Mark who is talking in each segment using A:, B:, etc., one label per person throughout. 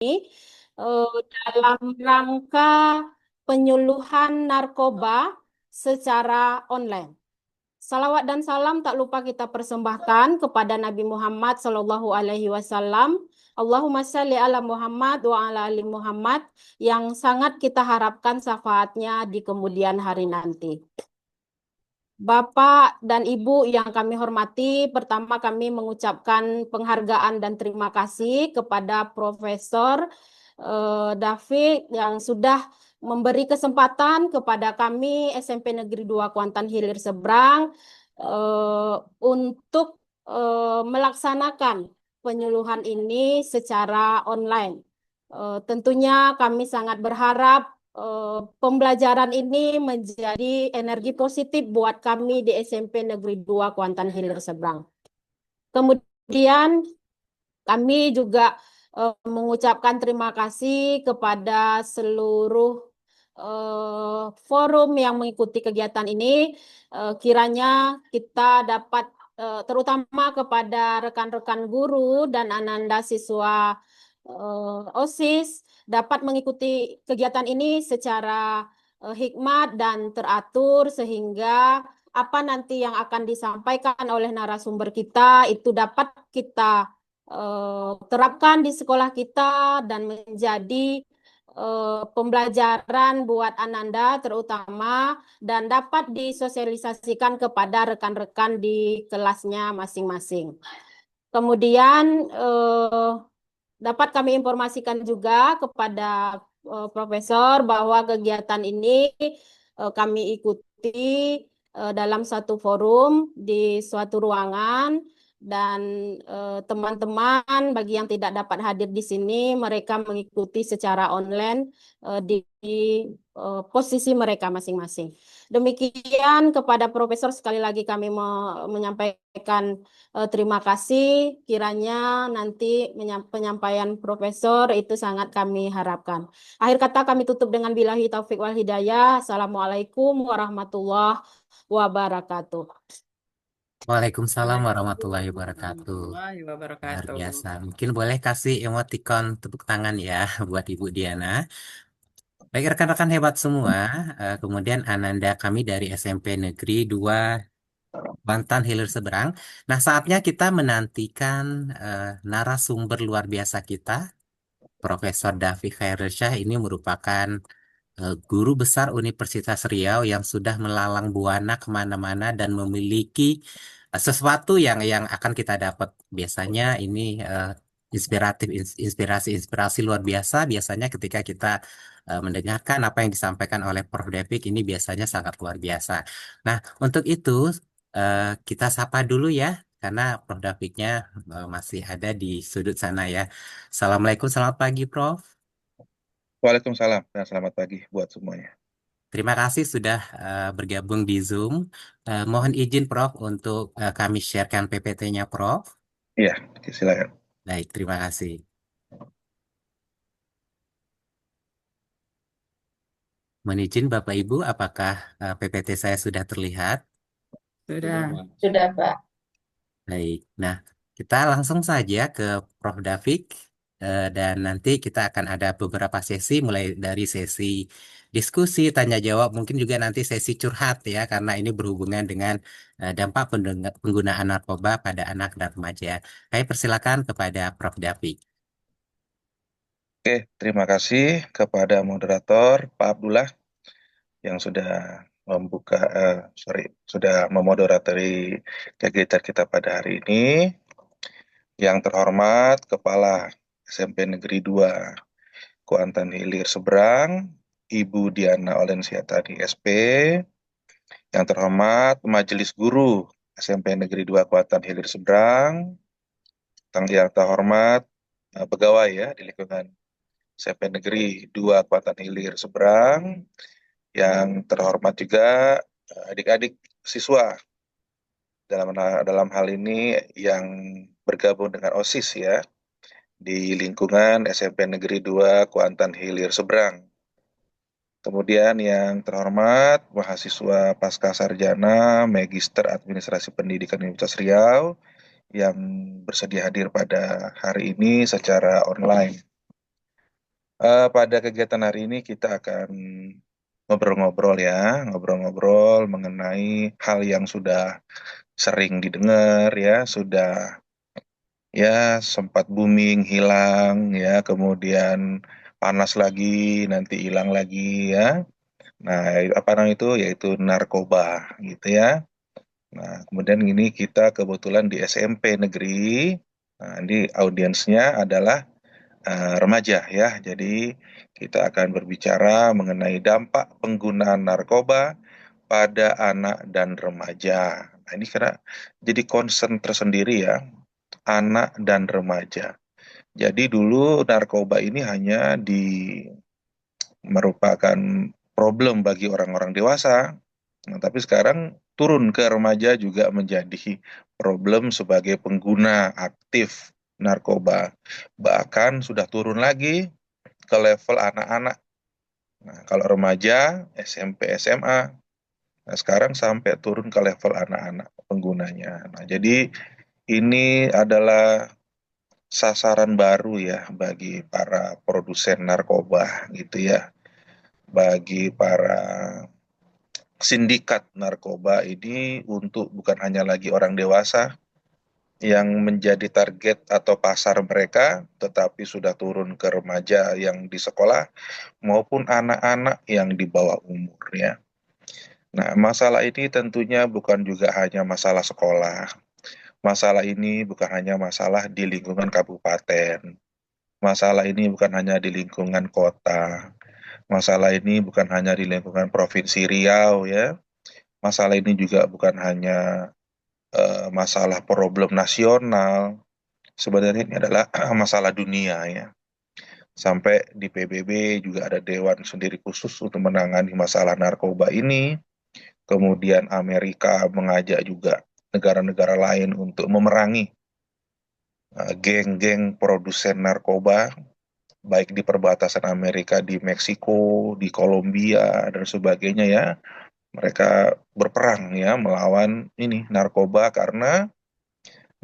A: eh, dalam rangka penyuluhan narkoba secara online. Salawat dan salam tak lupa kita persembahkan kepada Nabi Muhammad Sallallahu Alaihi Wasallam. Allahumma salli ala Muhammad wa ala ali Muhammad yang sangat kita harapkan syafaatnya di kemudian hari nanti. Bapak dan Ibu yang kami hormati, pertama kami mengucapkan penghargaan dan terima kasih kepada Profesor David yang sudah memberi kesempatan kepada kami SMP Negeri 2 Kuantan Hilir Seberang untuk melaksanakan penyuluhan ini secara online. Tentunya kami sangat berharap pembelajaran ini menjadi energi positif buat kami di SMP Negeri 2 Kuantan Hilir Seberang. Kemudian kami juga mengucapkan terima kasih kepada seluruh forum yang mengikuti kegiatan ini. Kiranya kita dapat terutama kepada rekan-rekan guru dan ananda siswa OSIS dapat mengikuti kegiatan ini secara hikmat dan teratur sehingga apa nanti yang akan disampaikan oleh narasumber kita itu dapat kita terapkan di sekolah kita dan menjadi pembelajaran buat Ananda terutama dan dapat disosialisasikan kepada rekan-rekan di kelasnya masing-masing. Kemudian dapat kami informasikan juga kepada Profesor bahwa kegiatan ini kami ikuti dalam satu forum di suatu ruangan dan teman-teman bagi yang tidak dapat hadir di sini mereka mengikuti secara online di posisi mereka masing-masing. Demikian kepada Profesor sekali lagi kami menyampaikan terima kasih. Kiranya nanti penyampaian Profesor itu sangat kami harapkan. Akhir kata kami tutup dengan billahi taufik wal hidayah. Assalamualaikum warahmatullahi wabarakatuh.
B: Waalaikumsalam warahmatullahi
C: Waalaikumsalam
B: wabarakatuh.
C: warahmatullahi
B: Luar
C: wabarakatuh.
B: biasa. Mungkin boleh kasih emoticon tepuk tangan ya buat Ibu Diana. Baik rekan-rekan hebat semua, kemudian Ananda kami dari SMP Negeri 2 Bantan Hilir Seberang. Nah, saatnya kita menantikan narasumber luar biasa kita, Profesor Davi Khairsyah ini merupakan guru besar Universitas Riau yang sudah melalang buana kemana-mana dan memiliki sesuatu yang akan kita dapat. Biasanya ini inspiratif, inspirasi luar biasa. Biasanya ketika kita mendengarkan apa yang disampaikan oleh Prof. Devik ini biasanya sangat luar biasa. Nah, untuk itu kita sapa dulu ya. Karena Prof. Daviknya masih ada di sudut sana ya. Assalamualaikum, selamat pagi Prof.
D: Waalaikumsalam dan selamat pagi buat semuanya.
B: Terima kasih sudah bergabung di Zoom. Mohon izin Prof untuk kami sharekan PPT-nya Prof.
D: Iya, silakan.
B: Baik, terima kasih. Mohon izin Bapak Ibu, apakah PPT saya sudah terlihat?
C: Sudah.
A: Sudah, Pak.
B: Baik, nah kita langsung saja ke Prof. Davik dan nanti kita akan ada beberapa sesi mulai dari sesi diskusi, tanya jawab, mungkin juga nanti sesi curhat ya karena ini berhubungan dengan dampak penggunaan narkoba pada anak dan remaja. Saya persilakan kepada Prof. Davik.
D: Oke, terima kasih kepada moderator Pak Abdullah yang sudah membuka, sudah memoderatori kegiatan kita pada hari ini. Yang terhormat Kepala SMP Negeri 2 Kuantan Hilir Seberang, Ibu Diana Olensiatani SP. Yang terhormat Majelis Guru SMP Negeri 2 Kuantan Hilir Seberang, yang terhormat pegawai ya di lingkungan SMP Negeri 2 Kuantan Hilir Seberang, yang terhormat juga adik-adik siswa dalam hal ini yang bergabung dengan OSIS ya di lingkungan SMP Negeri 2 Kuantan Hilir Seberang. Kemudian yang terhormat mahasiswa Pasca Sarjana Magister Administrasi Pendidikan Universitas Riau yang bersedia hadir pada hari ini secara online. Pada kegiatan hari ini kita akan ngobrol-ngobrol ya, ngobrol-ngobrol mengenai hal yang sudah sering didengar ya, sudah ya sempat booming, hilang ya, kemudian panas lagi, nanti hilang lagi ya. Nah, apa namanya itu? Yaitu narkoba gitu ya. Nah, kemudian ini kita kebetulan di SMP negeri. Nah, ini audiensnya adalah remaja ya. Jadi kita akan berbicara mengenai dampak penggunaan narkoba pada anak dan remaja. Nah, ini karena jadi concern tersendiri ya, anak dan remaja. Jadi dulu narkoba ini hanya merupakan problem bagi orang-orang dewasa. Nah, tapi sekarang turun ke remaja juga menjadi problem sebagai pengguna aktif narkoba. Bahkan sudah turun lagi ke level anak-anak. Nah, kalau remaja, SMP, SMA, nah sekarang sampai turun ke level anak-anak penggunanya. Nah, jadi ini adalah sasaran baru ya bagi para produsen narkoba gitu ya. Bagi para sindikat narkoba ini untuk bukan hanya lagi orang dewasa yang menjadi target atau pasar mereka, tetapi sudah turun ke remaja yang di sekolah maupun anak-anak yang di bawah umur ya. Nah, masalah ini tentunya bukan juga hanya masalah sekolah. Masalah ini bukan hanya masalah di lingkungan kabupaten. Masalah ini bukan hanya di lingkungan kota. Masalah ini bukan hanya di lingkungan Provinsi Riau ya. Masalah ini juga bukan hanya masalah problem nasional. Sebenarnya ini adalah masalah dunia ya. Sampai di PBB juga ada dewan sendiri khusus untuk menangani masalah narkoba ini. Kemudian Amerika mengajak juga negara-negara lain untuk memerangi geng-geng produsen narkoba, baik di perbatasan Amerika, di Meksiko, di Kolombia, dan sebagainya ya. Mereka berperang ya melawan ini narkoba karena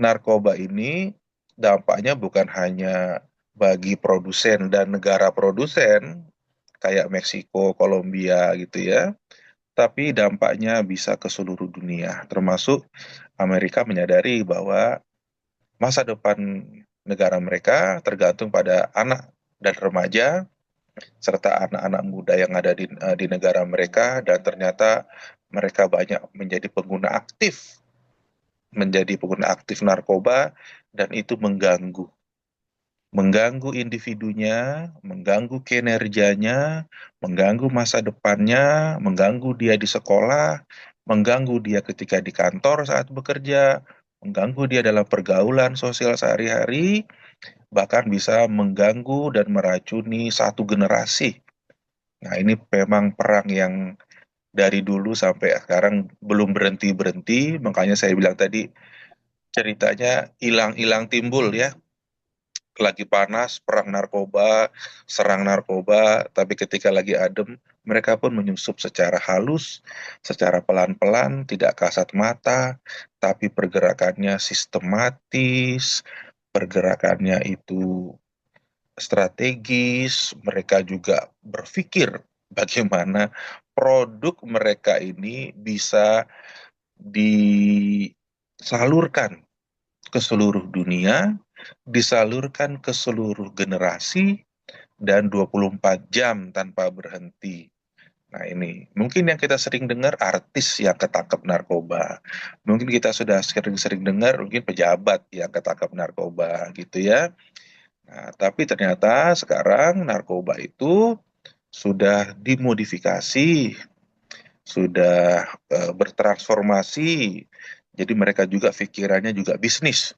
D: narkoba ini dampaknya bukan hanya bagi produsen dan negara produsen kayak Meksiko, Kolombia gitu ya, tapi dampaknya bisa ke seluruh dunia, termasuk Amerika menyadari bahwa masa depan negara mereka tergantung pada anak dan remaja serta anak-anak muda yang ada di negara mereka, dan ternyata mereka banyak menjadi pengguna aktif narkoba, dan itu mengganggu individunya, mengganggu kinerjanya, mengganggu masa depannya, mengganggu dia di sekolah, mengganggu dia ketika di kantor saat bekerja, mengganggu dia dalam pergaulan sosial sehari-hari, bahkan bisa mengganggu dan meracuni satu generasi. Nah, ini memang perang yang dari dulu sampai sekarang belum berhenti-berhenti, makanya saya bilang tadi ceritanya hilang-hilang timbul ya. Lagi panas, perang narkoba, serang narkoba, tapi ketika lagi adem, mereka pun menyusup secara halus, secara pelan-pelan, tidak kasat mata, tapi pergerakannya sistematis, pergerakannya itu strategis, mereka juga berpikir bagaimana produk mereka ini bisa disalurkan ke seluruh dunia, disalurkan ke seluruh generasi, dan 24 jam tanpa berhenti. Nah, ini mungkin yang kita sering dengar artis yang ketangkep narkoba. Mungkin kita sudah sering-sering dengar mungkin pejabat yang ketangkep narkoba gitu ya. Nah, tapi ternyata sekarang narkoba itu sudah dimodifikasi, sudah bertransformasi. Jadi mereka juga pikirannya juga bisnis.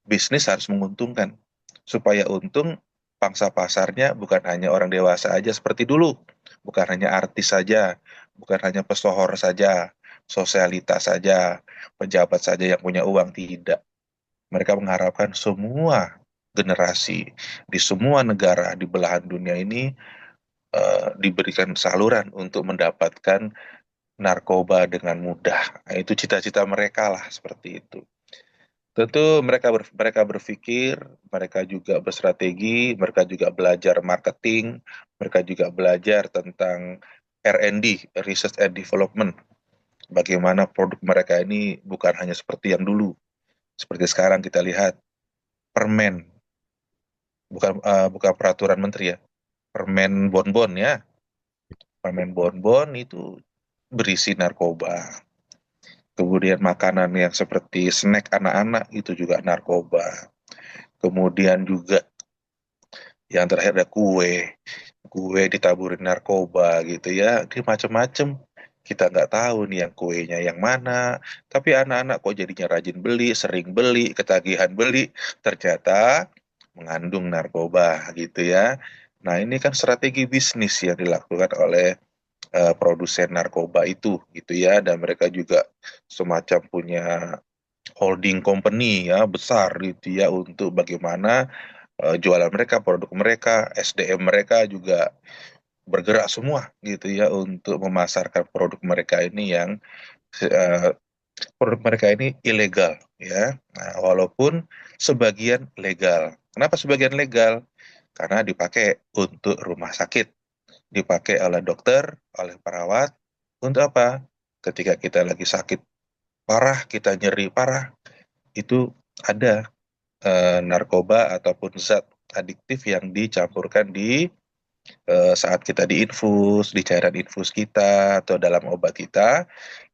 D: Bisnis harus menguntungkan. Supaya untung, pangsa pasarnya bukan hanya orang dewasa aja seperti dulu. Bukan hanya artis saja, bukan hanya pesohor saja, sosialitas saja, pejabat saja yang punya uang, tidak. Mereka mengharapkan semua generasi di semua negara di belahan dunia ini diberikan saluran untuk mendapatkan narkoba dengan mudah. Nah, itu cita-cita mereka lah seperti itu. Tentu mereka berpikir, mereka juga berstrategi, mereka juga belajar marketing, mereka juga belajar tentang R&D, Research and Development. Bagaimana produk mereka ini bukan hanya seperti yang dulu. Seperti sekarang kita lihat permen, bukan peraturan menteri ya, permen bonbon ya. Permen bonbon itu berisi narkoba. Kemudian makanan yang seperti snack anak-anak itu juga narkoba. Kemudian juga yang terakhir ada kue ditaburin narkoba gitu ya, ini macem-macem. Kita nggak tahu nih yang kuenya yang mana, tapi anak-anak kok jadinya rajin beli, sering beli, ketagihan beli, ternyata mengandung narkoba gitu ya. Nah ini kan strategi bisnis yang dilakukan oleh produsen narkoba itu gitu ya, dan mereka juga semacam punya holding company ya besar gitu ya untuk bagaimana jualan mereka, produk mereka, SDM mereka juga bergerak semua gitu ya untuk memasarkan produk mereka ini yang eh, produk mereka ini ilegal ya. Nah, walaupun sebagian legal. Kenapa sebagian legal? Karena dipakai untuk rumah sakit, dipakai oleh dokter, oleh perawat untuk apa? Ketika kita lagi sakit parah, kita nyeri parah, itu ada narkoba ataupun zat adiktif yang dicampurkan di saat kita diinfus, di cairan infus kita atau dalam obat kita,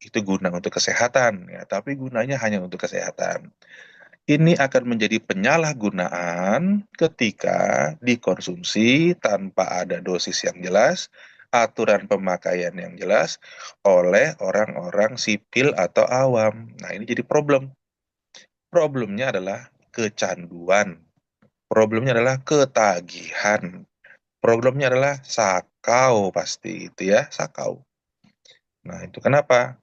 D: itu guna untuk kesehatan ya, tapi gunanya hanya untuk kesehatan. Ini akan menjadi penyalahgunaan ketika dikonsumsi tanpa ada dosis yang jelas, aturan pemakaian yang jelas oleh orang-orang sipil atau awam. Nah, ini jadi problem. Problemnya adalah kecanduan. Problemnya adalah ketagihan. Problemnya adalah sakau pasti itu ya, sakau. Nah, itu kenapa?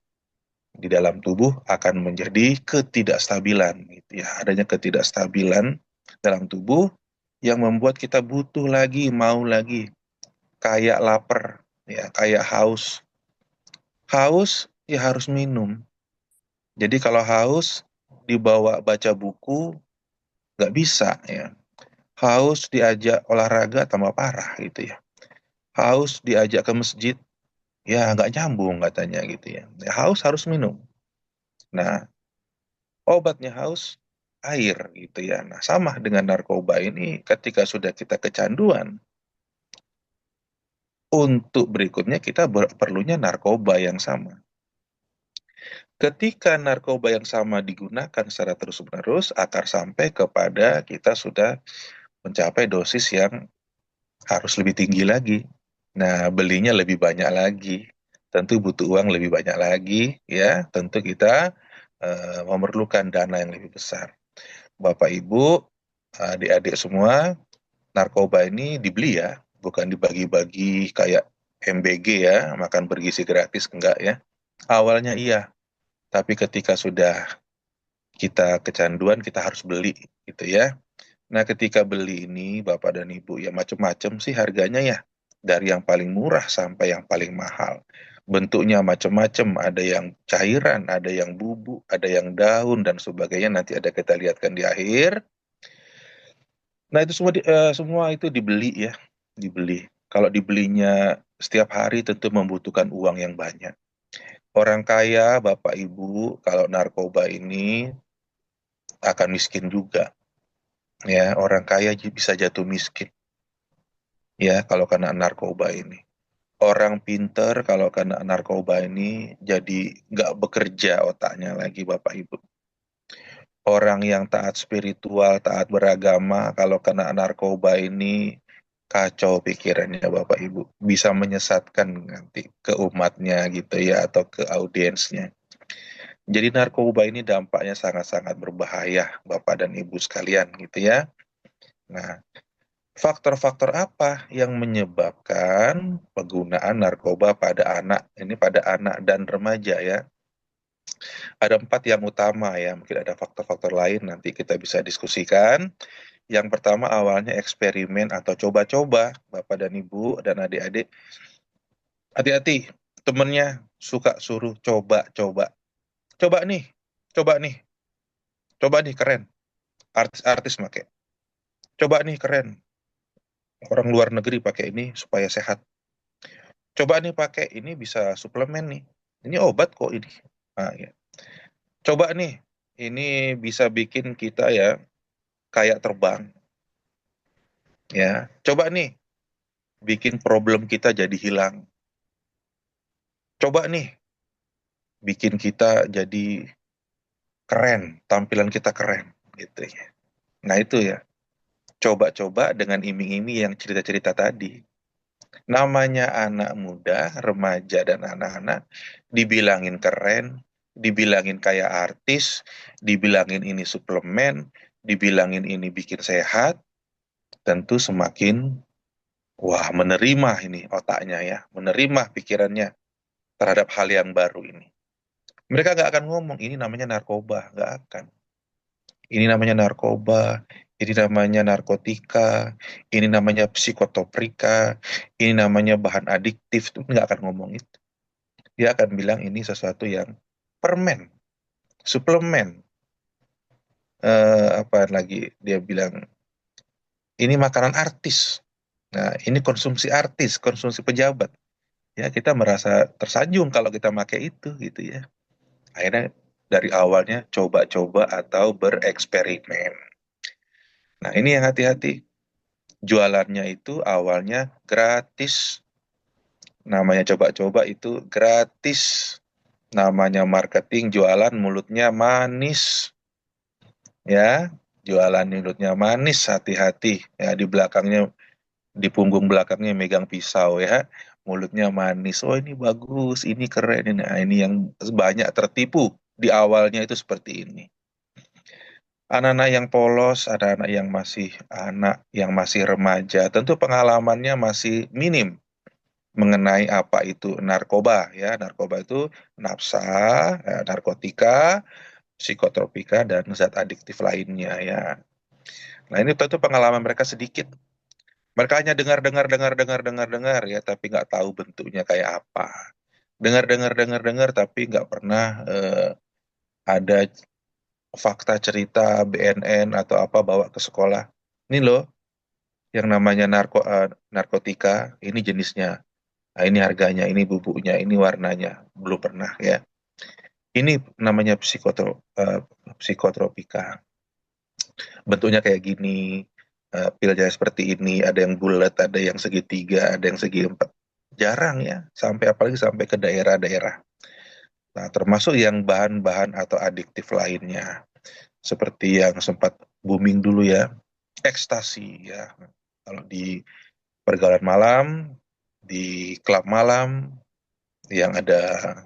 D: Di dalam tubuh akan menjadi ketidakstabilan gitu ya. Adanya ketidakstabilan dalam tubuh yang membuat kita butuh lagi, mau lagi, kayak lapar ya, kayak haus. Haus ya harus minum. Jadi kalau haus dibawa baca buku nggak bisa ya. Haus diajak olahraga tambah parah gitu ya. Haus diajak ke masjid ya nggak nyambung katanya gitu ya. Ya, haus harus minum. Nah, obatnya haus air gitu ya. Nah, sama dengan narkoba ini ketika sudah kita kecanduan, untuk berikutnya kita perlunya narkoba yang sama. Ketika narkoba yang sama digunakan secara terus-menerus, akan sampai kepada kita sudah mencapai dosis yang harus lebih tinggi lagi. Nah, belinya lebih banyak lagi. Tentu butuh uang lebih banyak lagi, ya. Tentu kita memerlukan dana yang lebih besar. Bapak Ibu, adik-adik semua, narkoba ini dibeli ya, bukan dibagi-bagi kayak MBG ya, makan bergizi gratis, enggak ya. Awalnya iya, tapi ketika sudah kita kecanduan, kita harus beli gitu ya. Nah, ketika beli ini, Bapak dan Ibu, ya macam-macam sih harganya ya. Dari yang paling murah sampai yang paling mahal. Bentuknya macam-macam, ada yang cairan, ada yang bubuk, ada yang daun, dan sebagainya. Nanti ada kita lihatkan di akhir. Nah, itu semua itu dibeli ya, dibeli. Kalau dibelinya setiap hari tentu membutuhkan uang yang banyak. Orang kaya, Bapak Ibu, kalau narkoba ini akan miskin juga. Ya, orang kaya bisa jatuh miskin. Ya, kalau kena narkoba ini. Orang pinter kalau kena narkoba ini jadi nggak bekerja otaknya lagi, Bapak Ibu. Orang yang taat spiritual, taat beragama, kalau kena narkoba ini kacau pikirannya Bapak Ibu. Bisa menyesatkan nanti ke umatnya gitu ya, atau ke audiensnya. Jadi narkoba ini dampaknya sangat-sangat berbahaya Bapak dan Ibu sekalian gitu ya. Nah, faktor-faktor apa yang menyebabkan penggunaan narkoba pada anak? Ini pada anak dan remaja ya. Ada 4 yang utama ya, mungkin ada faktor-faktor lain nanti kita bisa diskusikan. Yang pertama awalnya eksperimen atau coba-coba, Bapak dan Ibu dan adik-adik. Hati-hati, temennya suka suruh coba-coba. Coba nih, coba nih. Coba nih keren, artis-artis pakai. Coba nih keren, orang luar negeri pakai ini supaya sehat. Coba nih pakai ini bisa suplemen nih. Ini obat kok ini. Nah, ya. Coba nih, ini bisa bikin kita ya kayak terbang. Ya, coba nih bikin problem kita jadi hilang. Coba nih bikin kita jadi keren, tampilan kita keren gitu ya. Nah, itu ya. Coba-coba dengan iming-iming yang cerita-cerita tadi. Namanya anak muda, remaja, dan anak-anak, dibilangin keren, dibilangin kayak artis, dibilangin ini suplemen, dibilangin ini bikin sehat, tentu semakin, wah, menerima ini otaknya ya, menerima pikirannya terhadap hal yang baru ini. Mereka nggak akan ngomong, ini namanya narkoba, nggak akan. Ini namanya narkoba, ini namanya narkotika, ini namanya psikotoprika, ini namanya bahan adiktif, itu nggak akan ngomong itu. Dia akan bilang ini sesuatu yang permen, suplemen, apa lagi dia bilang, ini makanan artis. Nah, ini konsumsi artis, konsumsi pejabat. Ya, kita merasa tersanjung kalau kita pakai itu gitu ya. Akhirnya dari awalnya coba-coba atau bereksperimen. Nah, ini yang hati-hati. Jualannya itu awalnya gratis. Namanya coba-coba itu gratis. Namanya marketing, jualan mulutnya manis. Ya, jualan mulutnya manis, hati-hati. Ya, di belakangnya, di punggung belakangnya megang pisau ya. Mulutnya manis. Oh, ini bagus, ini keren. Ini yang banyak tertipu di awalnya itu seperti ini. Anak-anak yang polos, ada anak yang masih remaja, tentu pengalamannya masih minim mengenai apa itu narkoba ya. Narkoba itu nafsa, narkotika, psikotropika, dan zat adiktif lainnya ya. Nah, ini tentu pengalaman mereka sedikit. Mereka hanya dengar dengar dengar dengar dengar dengar ya, tapi nggak tahu bentuknya kayak apa. Dengar dengar dengar dengar, tapi nggak pernah ada fakta cerita BNN atau apa bawa ke sekolah. Ini loh yang namanya narkotika, ini jenisnya. Nah, ini harganya, ini bubuknya, ini warnanya. Belum pernah ya. Ini namanya psikotropika. Bentuknya kayak gini, pilnya seperti ini, ada yang bulat, ada yang segitiga, ada yang segi empat. Jarang ya, apalagi sampai ke daerah-daerah. Nah, termasuk yang bahan-bahan atau adiktif lainnya, seperti yang sempat booming dulu ya, ekstasi ya. Kalau di pergaulan malam, di klub malam, yang ada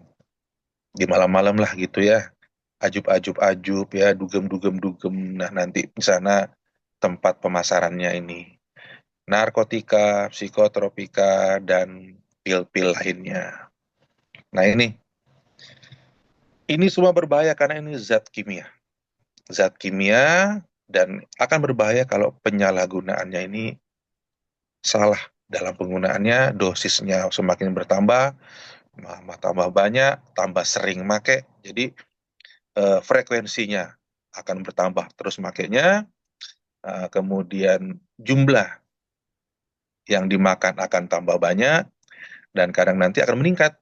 D: di malam-malam lah gitu ya, ajub-ajub-ajub ya, dugem-dugem-dugem. Nah, nanti di sana tempat pemasarannya ini. Narkotika, psikotropika, dan pil-pil lainnya. Nah, ini semua berbahaya karena ini zat kimia. Zat kimia, dan akan berbahaya kalau penyalahgunaannya ini salah dalam penggunaannya, dosisnya semakin bertambah, tambah banyak, tambah sering make. Jadi frekuensinya akan bertambah terus makainya, kemudian jumlah yang dimakan akan tambah banyak, dan kadang nanti akan meningkat.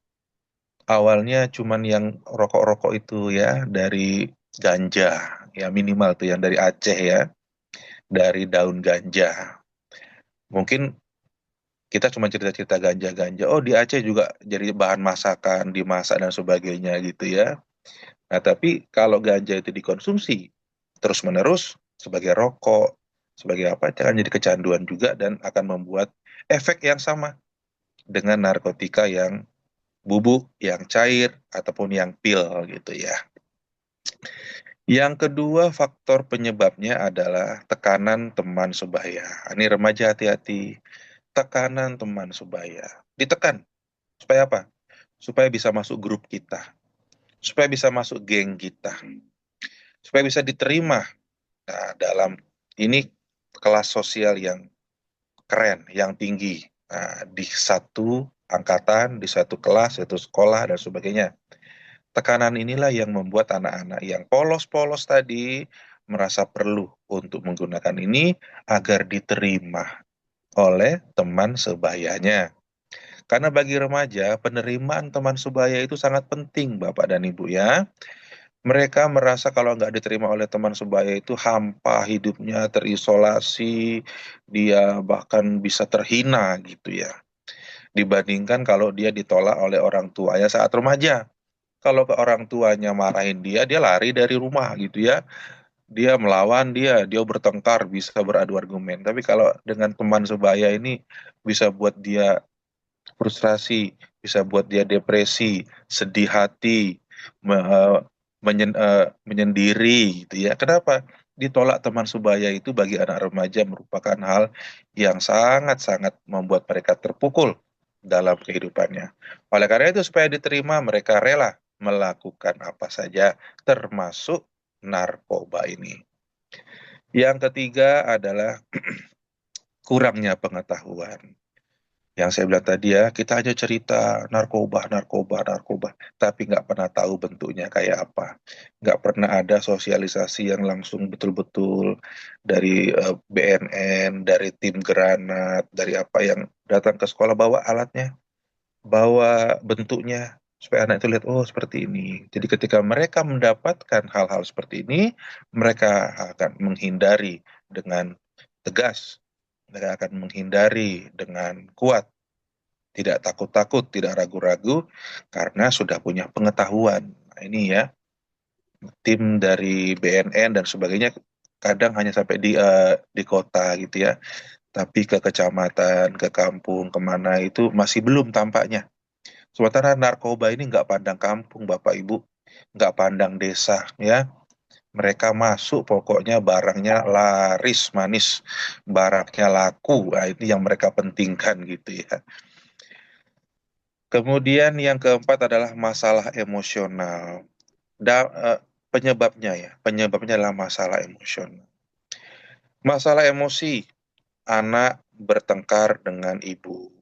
D: Awalnya cuman yang rokok-rokok itu ya, dari ganja, ya minimal tuh yang dari Aceh ya, dari daun ganja. Mungkin kita cuma cerita-cerita ganja-ganja, oh di Aceh juga jadi bahan masakan, dimasak dan sebagainya gitu ya. Nah, tapi kalau ganja itu dikonsumsi terus-menerus sebagai rokok, sebagai apa, itu akan jadi kecanduan juga dan akan membuat efek yang sama dengan narkotika yang bubuk, yang cair, ataupun yang pil gitu ya. Yang kedua, faktor penyebabnya adalah tekanan teman sebaya. Ini remaja hati-hati. Tekanan teman sebaya. Ditekan. Supaya apa? Supaya bisa masuk grup kita. Supaya bisa masuk geng kita. Supaya bisa diterima dalam ini kelas sosial yang keren, yang tinggi. Nah, di satu angkatan, di satu kelas, satu sekolah, dan sebagainya. Tekanan inilah yang membuat anak-anak yang polos-polos tadi merasa perlu untuk menggunakan ini agar diterima oleh teman sebayanya. Karena bagi remaja, penerimaan teman sebaya itu sangat penting, Bapak dan Ibu ya. Mereka merasa kalau nggak diterima oleh teman sebaya itu hampa hidupnya, terisolasi, dia bahkan bisa terhina gitu ya. Dibandingkan kalau dia ditolak oleh orang tuanya saat remaja. Kalau ke orang tuanya marahin dia lari dari rumah gitu ya. Dia melawan dia bertengkar, bisa beradu argumen. Tapi kalau dengan teman sebaya ini bisa buat dia frustrasi, bisa buat dia depresi, sedih hati, menyendiri gitu ya. Kenapa? Ditolak teman sebaya itu bagi anak remaja merupakan hal yang sangat-sangat membuat mereka terpukul dalam kehidupannya. Oleh karena itu supaya diterima mereka rela melakukan apa saja termasuk narkoba ini. Yang ketiga adalah kurangnya pengetahuan. Yang saya bilang tadi ya, kita hanya cerita narkoba, narkoba, narkoba, tapi nggak pernah tahu bentuknya kayak apa. Nggak pernah ada sosialisasi yang langsung betul-betul dari BNN, dari tim granat, dari apa yang datang ke sekolah bawa alatnya, bawa bentuknya, supaya anak itu lihat, oh seperti ini. Jadi ketika mereka mendapatkan hal-hal seperti ini, mereka akan menghindari dengan tegas, mereka akan menghindari dengan kuat, tidak takut-takut, tidak ragu-ragu, karena sudah punya pengetahuan. Nah, ini ya, tim dari BNN dan sebagainya kadang hanya sampai di kota gitu ya, tapi ke kecamatan, ke kampung, kemana itu masih belum tampaknya. Sementara narkoba ini nggak pandang kampung, Bapak Ibu, nggak pandang desa ya. Mereka masuk pokoknya barangnya laris manis, barangnya laku. Nah, ini yang mereka pentingkan gitu ya. Kemudian yang keempat adalah masalah emosional. Penyebabnya ya, penyebabnya adalah masalah emosional. Masalah emosi, anak bertengkar dengan ibu,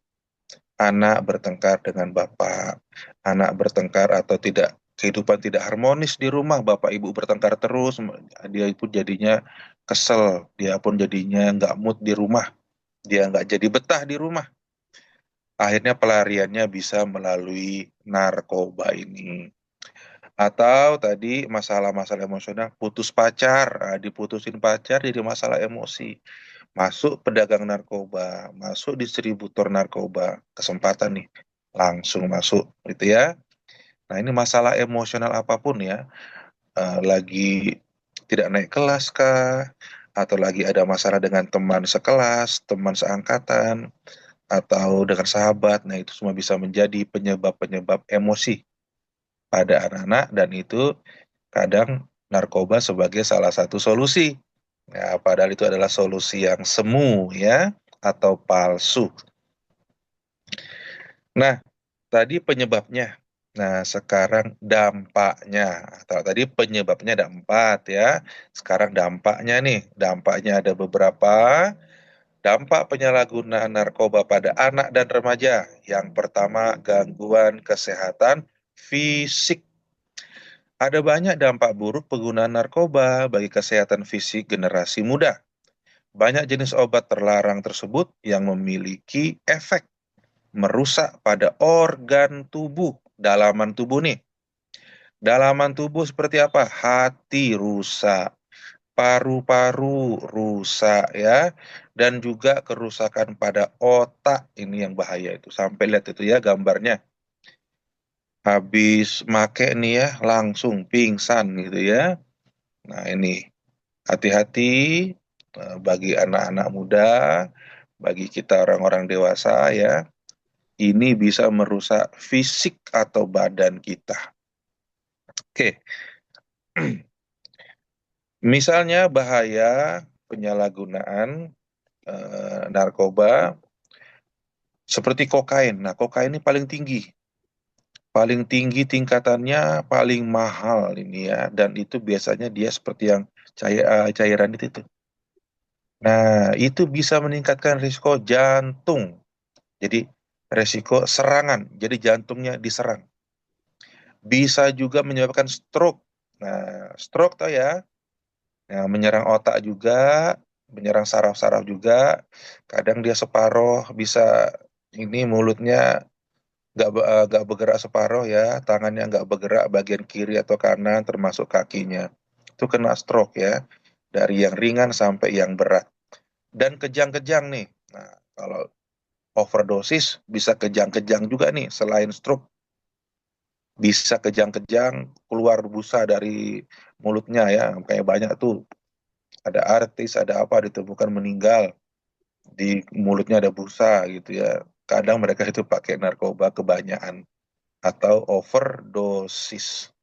D: anak bertengkar dengan bapak, anak bertengkar atau tidak, kehidupan tidak harmonis di rumah, bapak ibu bertengkar terus, dia pun jadinya kesel, dia pun jadinya nggak mood di rumah, dia nggak jadi betah di rumah. Akhirnya pelariannya bisa melalui narkoba ini. Atau tadi masalah-masalah emosional, putus pacar, diputusin pacar jadi masalah emosi. Masuk pedagang narkoba, masuk distributor narkoba, kesempatan nih, langsung masuk gitu ya. Nah ini masalah emosional apapun ya, lagi tidak naik kelas kah, atau lagi ada masalah dengan teman sekelas, teman seangkatan, atau dengan sahabat, nah itu semua bisa menjadi penyebab-penyebab emosi pada anak-anak, dan itu kadang narkoba sebagai salah satu solusi. Ya, padahal itu adalah solusi yang semu ya, atau palsu. Nah, tadi penyebabnya. Nah, sekarang dampaknya. Atau tadi penyebabnya ada 4 ya. Sekarang dampaknya nih. Dampaknya ada beberapa. Dampak penyalahgunaan narkoba pada anak dan remaja. Yang pertama, gangguan kesehatan fisik. Ada banyak dampak buruk penggunaan narkoba bagi kesehatan fisik generasi muda. Banyak jenis obat terlarang tersebut yang memiliki efek merusak pada organ tubuh, dalaman tubuh nih. Dalaman tubuh seperti apa? Hati rusak, paru-paru rusak ya, dan juga kerusakan pada otak, ini yang bahaya itu. Sampai lihat itu ya gambarnya. Habis make nih ya, langsung pingsan gitu ya. Nah ini hati-hati bagi anak-anak muda, bagi kita orang-orang dewasa ya, ini bisa merusak fisik atau badan kita. Oke, misalnya bahaya penyalahgunaan narkoba seperti kokain. Nah, kokain ini paling tinggi tingkatannya, paling mahal ini ya, dan itu biasanya dia seperti yang cairan itu tuh. Nah, itu bisa meningkatkan risiko jantung. Jadi risiko serangan, jadi jantungnya diserang. Bisa juga menyebabkan stroke. Nah, stroke tuh ya, Nah, menyerang otak juga, menyerang saraf-saraf juga. Kadang dia separoh bisa ini mulutnya nggak bergerak separoh ya, tangannya nggak bergerak bagian kiri atau kanan termasuk kakinya. Itu kena stroke ya, dari yang ringan sampai yang berat. Dan kejang-kejang nih. Nah, kalau overdosis bisa kejang-kejang juga nih, selain stroke bisa kejang-kejang keluar busa dari mulutnya ya, kayak banyak tuh ada artis, ada apa ditemukan meninggal di mulutnya ada busa gitu ya. Kadang mereka itu pakai narkoba kebanyakan atau overdosis.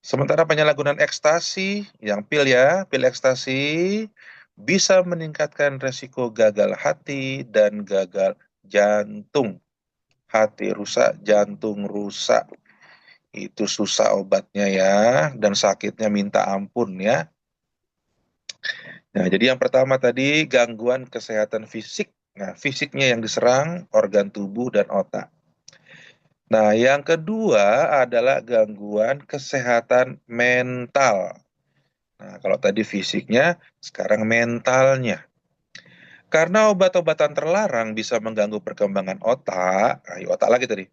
D: Sementara penyalahgunaan ekstasi, yang pil ya, pil ekstasi bisa meningkatkan resiko gagal hati dan gagal jantung. Hati rusak, jantung rusak. Itu susah obatnya ya, dan sakitnya minta ampun ya. Nah, jadi yang pertama tadi gangguan kesehatan fisik. Nah, fisiknya yang diserang, organ tubuh dan otak. Nah, yang kedua adalah gangguan kesehatan mental. Nah, kalau tadi fisiknya, sekarang mentalnya. Karena obat-obatan terlarang bisa mengganggu perkembangan otak, otak lagi tadi.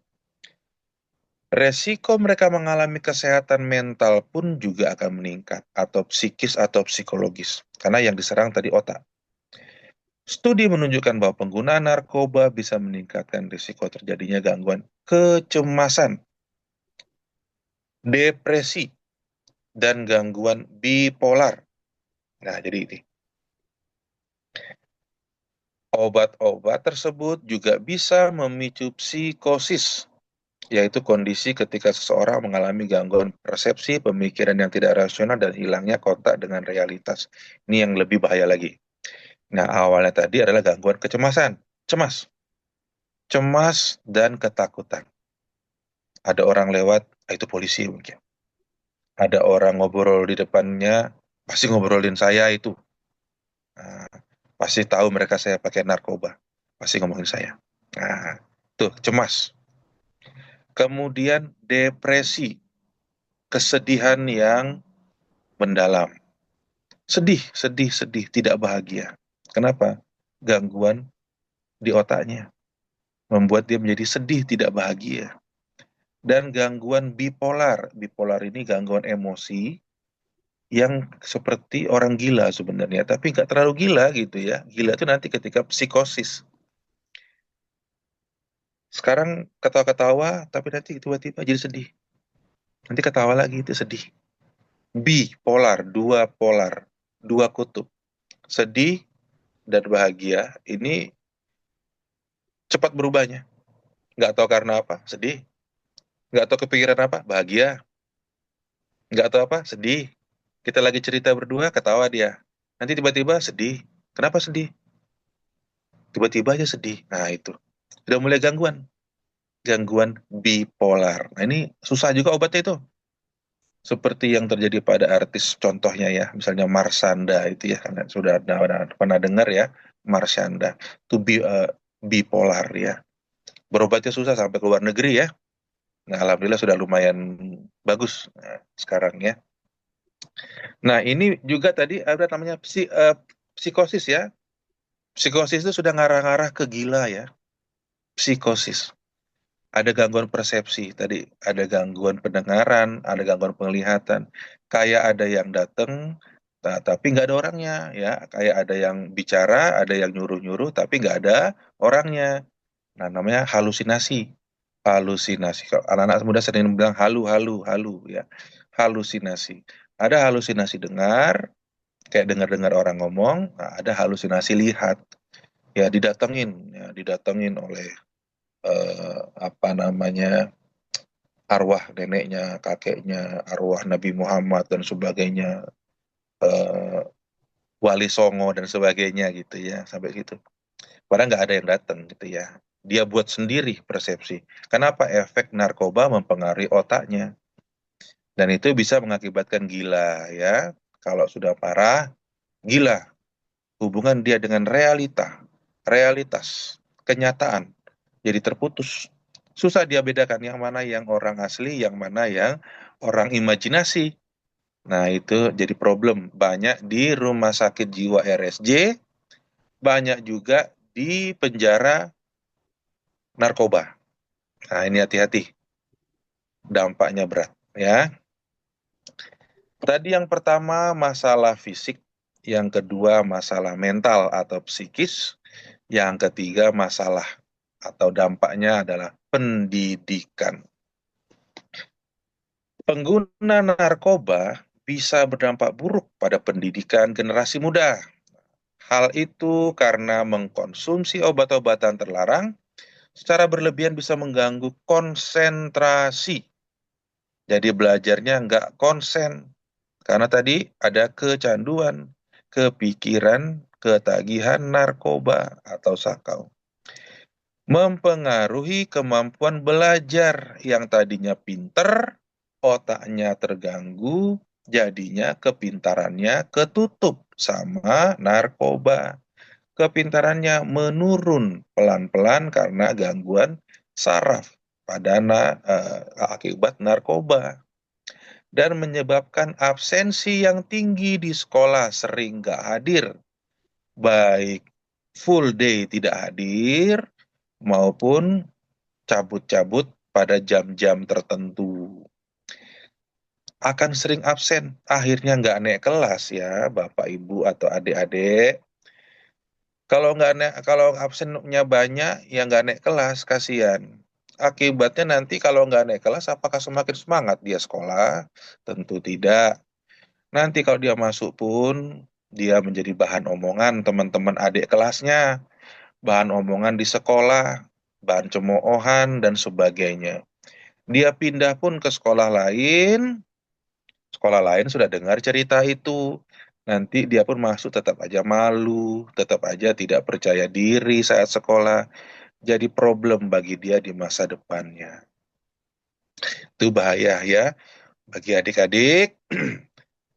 D: Resiko mereka mengalami kesehatan mental pun juga akan meningkat, atau psikis atau psikologis. Karena yang diserang tadi otak. Studi menunjukkan bahwa penggunaan narkoba bisa meningkatkan risiko terjadinya gangguan kecemasan, depresi, dan gangguan bipolar. Nah, jadi ini. Obat-obat tersebut juga bisa memicu psikosis, yaitu kondisi ketika seseorang mengalami gangguan persepsi, pemikiran yang tidak rasional, dan hilangnya kontak dengan realitas. Ini yang lebih bahaya lagi. Nah, awalnya tadi adalah gangguan kecemasan, cemas, dan ketakutan. Ada orang lewat, itu polisi mungkin. Ada orang ngobrol di depannya, pasti ngobrolin saya itu. Nah, pasti tahu mereka saya pakai narkoba. Pasti ngomongin saya. Nah, tuh, cemas. Kemudian depresi, kesedihan yang mendalam. Sedih, sedih, sedih, tidak bahagia. Kenapa? Gangguan di otaknya. Membuat dia menjadi sedih, tidak bahagia. Dan gangguan bipolar. Bipolar ini gangguan emosi yang seperti orang gila sebenarnya, tapi nggak terlalu gila gitu ya. Gila itu nanti ketika psikosis. Sekarang ketawa-ketawa, tapi nanti tiba-tiba jadi sedih. Nanti ketawa lagi, itu sedih. Bipolar, dua polar, dua kutub. Sedih dan bahagia, ini cepat berubahnya. Nggak tahu karena apa, sedih. Nggak tahu kepikiran apa, bahagia. Nggak tahu apa, sedih. Kita lagi cerita berdua, ketawa dia. Nanti tiba-tiba sedih. Kenapa sedih? Tiba-tiba aja sedih. Nah, itu. Sudah mulai gangguan. Gangguan bipolar. Nah, ini susah juga obatnya itu. Seperti yang terjadi pada artis contohnya ya, misalnya Marshanda itu ya, karena sudah pernah dengar ya, Marshanda. Itu bipolar ya. Berobatnya susah sampai ke luar negeri ya. Nah, alhamdulillah sudah lumayan bagus sekarang ya. Nah, ini juga tadi ada namanya psikosis ya. Psikosis itu sudah ngarah-ngarah ke gila ya. Psikosis. Ada gangguan persepsi tadi, ada gangguan pendengaran, ada gangguan penglihatan. Kayak ada yang datang, tapi nggak ada orangnya ya. Kayak ada yang bicara, ada yang nyuruh-nyuruh, tapi nggak ada orangnya. Nah, namanya halusinasi. Halusinasi. Kalau anak-anak muda sering bilang halu, halu, halu ya. Halusinasi. Ada halusinasi dengar, kayak dengar-dengar orang ngomong. Nah, ada halusinasi lihat. Ya didatengin oleh apa namanya, arwah neneknya, kakeknya, arwah Nabi Muhammad dan sebagainya, eh, Wali Songo dan sebagainya gitu ya, sampai situ. Padahal nggak ada yang datang gitu ya. Dia buat sendiri persepsi. Kenapa? Efek narkoba mempengaruhi otaknya. Dan itu bisa mengakibatkan gila ya. Kalau sudah parah, gila. Hubungan dia dengan realitas, kenyataan. Jadi terputus. Susah dia bedakan yang mana yang orang asli, yang mana yang orang imajinasi. Nah, itu jadi problem. Banyak di rumah sakit jiwa RSJ, banyak juga di penjara narkoba. Nah, ini hati-hati, dampaknya berat ya. Tadi yang pertama masalah fisik, yang kedua masalah mental atau psikis, yang ketiga masalah atau dampaknya adalah pendidikan. Pengguna narkoba bisa berdampak buruk pada pendidikan generasi muda. Hal itu karena mengkonsumsi obat-obatan terlarang secara berlebihan bisa mengganggu konsentrasi. Jadi belajarnya nggak konsen. Karena tadi ada kecanduan, kepikiran, ketagihan narkoba atau sakau. Mempengaruhi kemampuan belajar yang tadinya pinter, otaknya terganggu, jadinya kepintarannya ketutup sama narkoba. Kepintarannya menurun pelan-pelan karena gangguan saraf pada akibat narkoba dan menyebabkan absensi yang tinggi di sekolah, sering nggak hadir, baik full day tidak hadir maupun cabut-cabut pada jam-jam tertentu. Akan sering absen, akhirnya nggak naik kelas ya, Bapak Ibu atau adik-adik. Kalau absennya banyak, ya nggak naik kelas, kasihan. Akibatnya nanti kalau nggak naik kelas, apakah semakin semangat dia sekolah? Tentu tidak. Nanti kalau dia masuk pun, dia menjadi bahan omongan teman-teman adik kelasnya, bahan omongan di sekolah, bahan cemoohan, dan sebagainya. Dia pindah pun ke sekolah lain sudah dengar cerita itu. Nanti dia pun masuk tetap aja malu, tetap aja tidak percaya diri saat sekolah. Jadi problem bagi dia di masa depannya. Itu bahaya ya bagi adik-adik.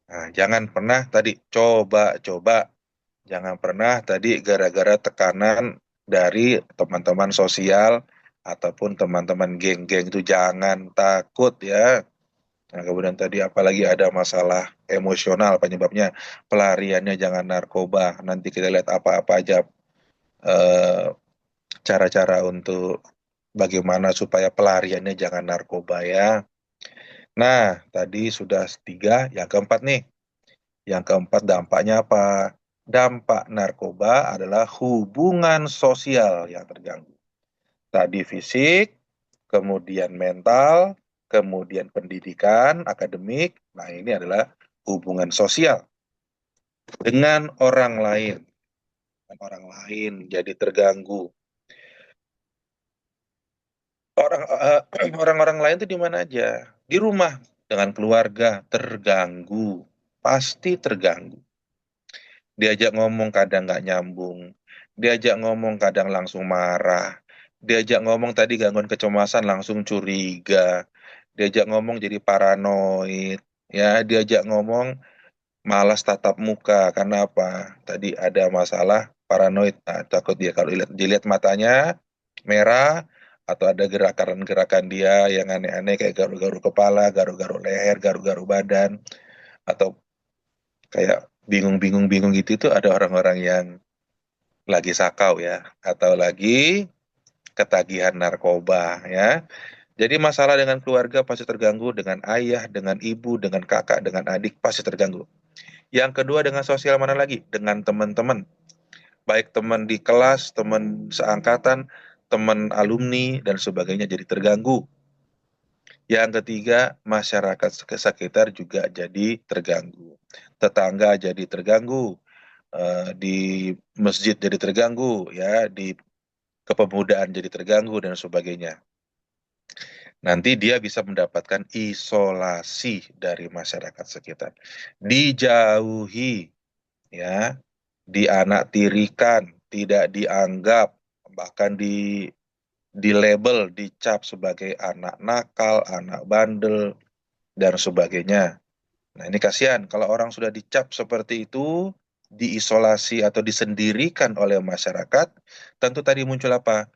D: Nah, jangan pernah tadi coba-coba. Jangan pernah tadi gara-gara tekanan dari teman-teman sosial ataupun teman-teman geng-geng itu jangan takut ya. Nah, kemudian tadi apalagi ada masalah emosional penyebabnya pelariannya jangan narkoba. Nanti kita lihat apa-apa aja eh, cara-cara untuk bagaimana supaya pelariannya jangan narkoba ya. Nah, tadi sudah tiga, yang keempat nih. Yang keempat dampaknya apa? Dampak narkoba adalah hubungan sosial yang terganggu. Tadi fisik, kemudian mental, kemudian pendidikan, akademik. Nah, ini adalah hubungan sosial dengan orang lain. Dengan orang lain jadi terganggu. Orang-orang lain itu di mana aja? Di rumah dengan keluarga terganggu, pasti terganggu. Diajak ngomong kadang nggak nyambung, diajak ngomong kadang langsung marah, diajak ngomong tadi gangguan kecemasan langsung curiga, diajak ngomong jadi paranoid, ya diajak ngomong malas tatap muka karena apa? Tadi ada masalah paranoid, nah, takut dia kalau dilihat matanya merah atau ada gerakan-gerakan dia yang aneh-aneh kayak garuk-garuk kepala, garuk-garuk leher, garuk-garuk badan, atau kayak bingung-bingung gitu itu ada orang-orang yang lagi sakau ya atau lagi ketagihan narkoba ya. Jadi masalah dengan keluarga pasti terganggu, dengan ayah, dengan ibu, dengan kakak, dengan adik pasti terganggu. Yang kedua dengan sosial mana lagi? Dengan teman-teman. Baik teman di kelas, teman seangkatan, teman alumni dan sebagainya jadi terganggu. Yang ketiga, masyarakat sekitar juga jadi terganggu. Tetangga jadi terganggu, di masjid jadi terganggu, ya, di kepemudaan jadi terganggu dan sebagainya. Nanti dia bisa mendapatkan isolasi dari masyarakat sekitar. Dijauhi, ya, dianaktirikan, tidak dianggap, bahkan di label, dicap sebagai anak nakal, anak bandel, dan sebagainya. Nah, ini kasihan kalau orang sudah dicap seperti itu, diisolasi atau disendirikan oleh masyarakat, tentu tadi muncul apa?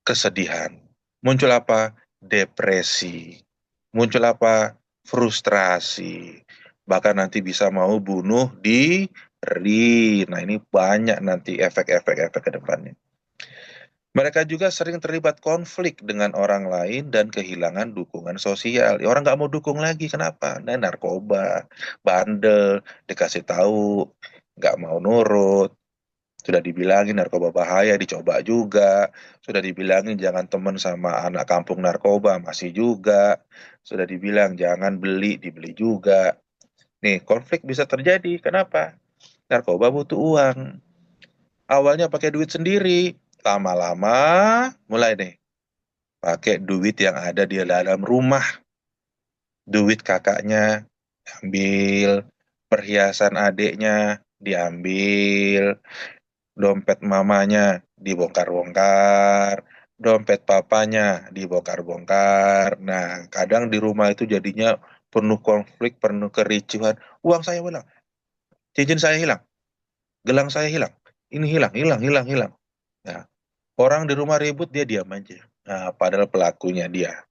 D: Kesedihan. Muncul apa? Depresi. Muncul apa? frustrasi, bahkan nanti bisa mau bunuh diri. Nah, ini banyak nanti efek-efek ke depannya. Mereka juga sering terlibat konflik dengan orang lain dan kehilangan dukungan sosial. Ya, orang nggak mau dukung lagi, kenapa? Nah, narkoba, bandel, dikasih tahu, nggak mau nurut. Sudah dibilangin narkoba bahaya, dicoba juga. Sudah dibilangin jangan temen sama anak kampung narkoba, masih juga. Sudah dibilang jangan beli, dibeli juga. Nih, konflik bisa terjadi. Kenapa? Narkoba butuh uang. Awalnya pakai duit sendiri. Lama-lama mulai nih pakai duit yang ada di dalam rumah. Duit kakaknya diambil, perhiasan adiknya diambil, dompet mamanya dibongkar-bongkar, dompet papanya dibongkar-bongkar. Nah, kadang di rumah itu jadinya penuh konflik, penuh kericuhan. Uang saya hilang, cincin saya hilang, gelang saya hilang, ini hilang, hilang, hilang, hilang. Nah, orang di rumah ribut, dia diam aja. Nah, padahal pelakunya dia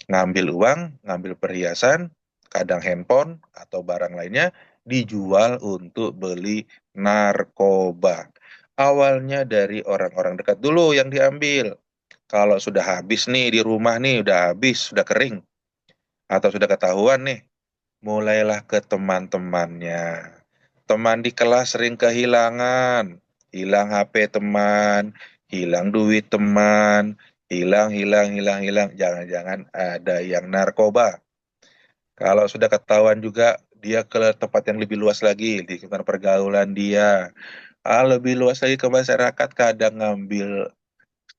D: ngambil uang, ngambil perhiasan, kadang handphone atau barang lainnya dijual untuk beli narkoba. Awalnya dari orang-orang dekat dulu yang diambil. Kalau sudah habis nih di rumah nih, udah habis, sudah kering, atau sudah ketahuan nih, mulailah ke teman-temannya. Teman di kelas sering kehilangan, hilang HP teman, hilang duit teman, hilang, hilang, hilang, hilang. Jangan-jangan ada yang narkoba. Kalau sudah ketahuan juga, dia ke tempat yang lebih luas lagi, di lingkungan pergaulan dia. Lebih luas lagi ke masyarakat, kadang ngambil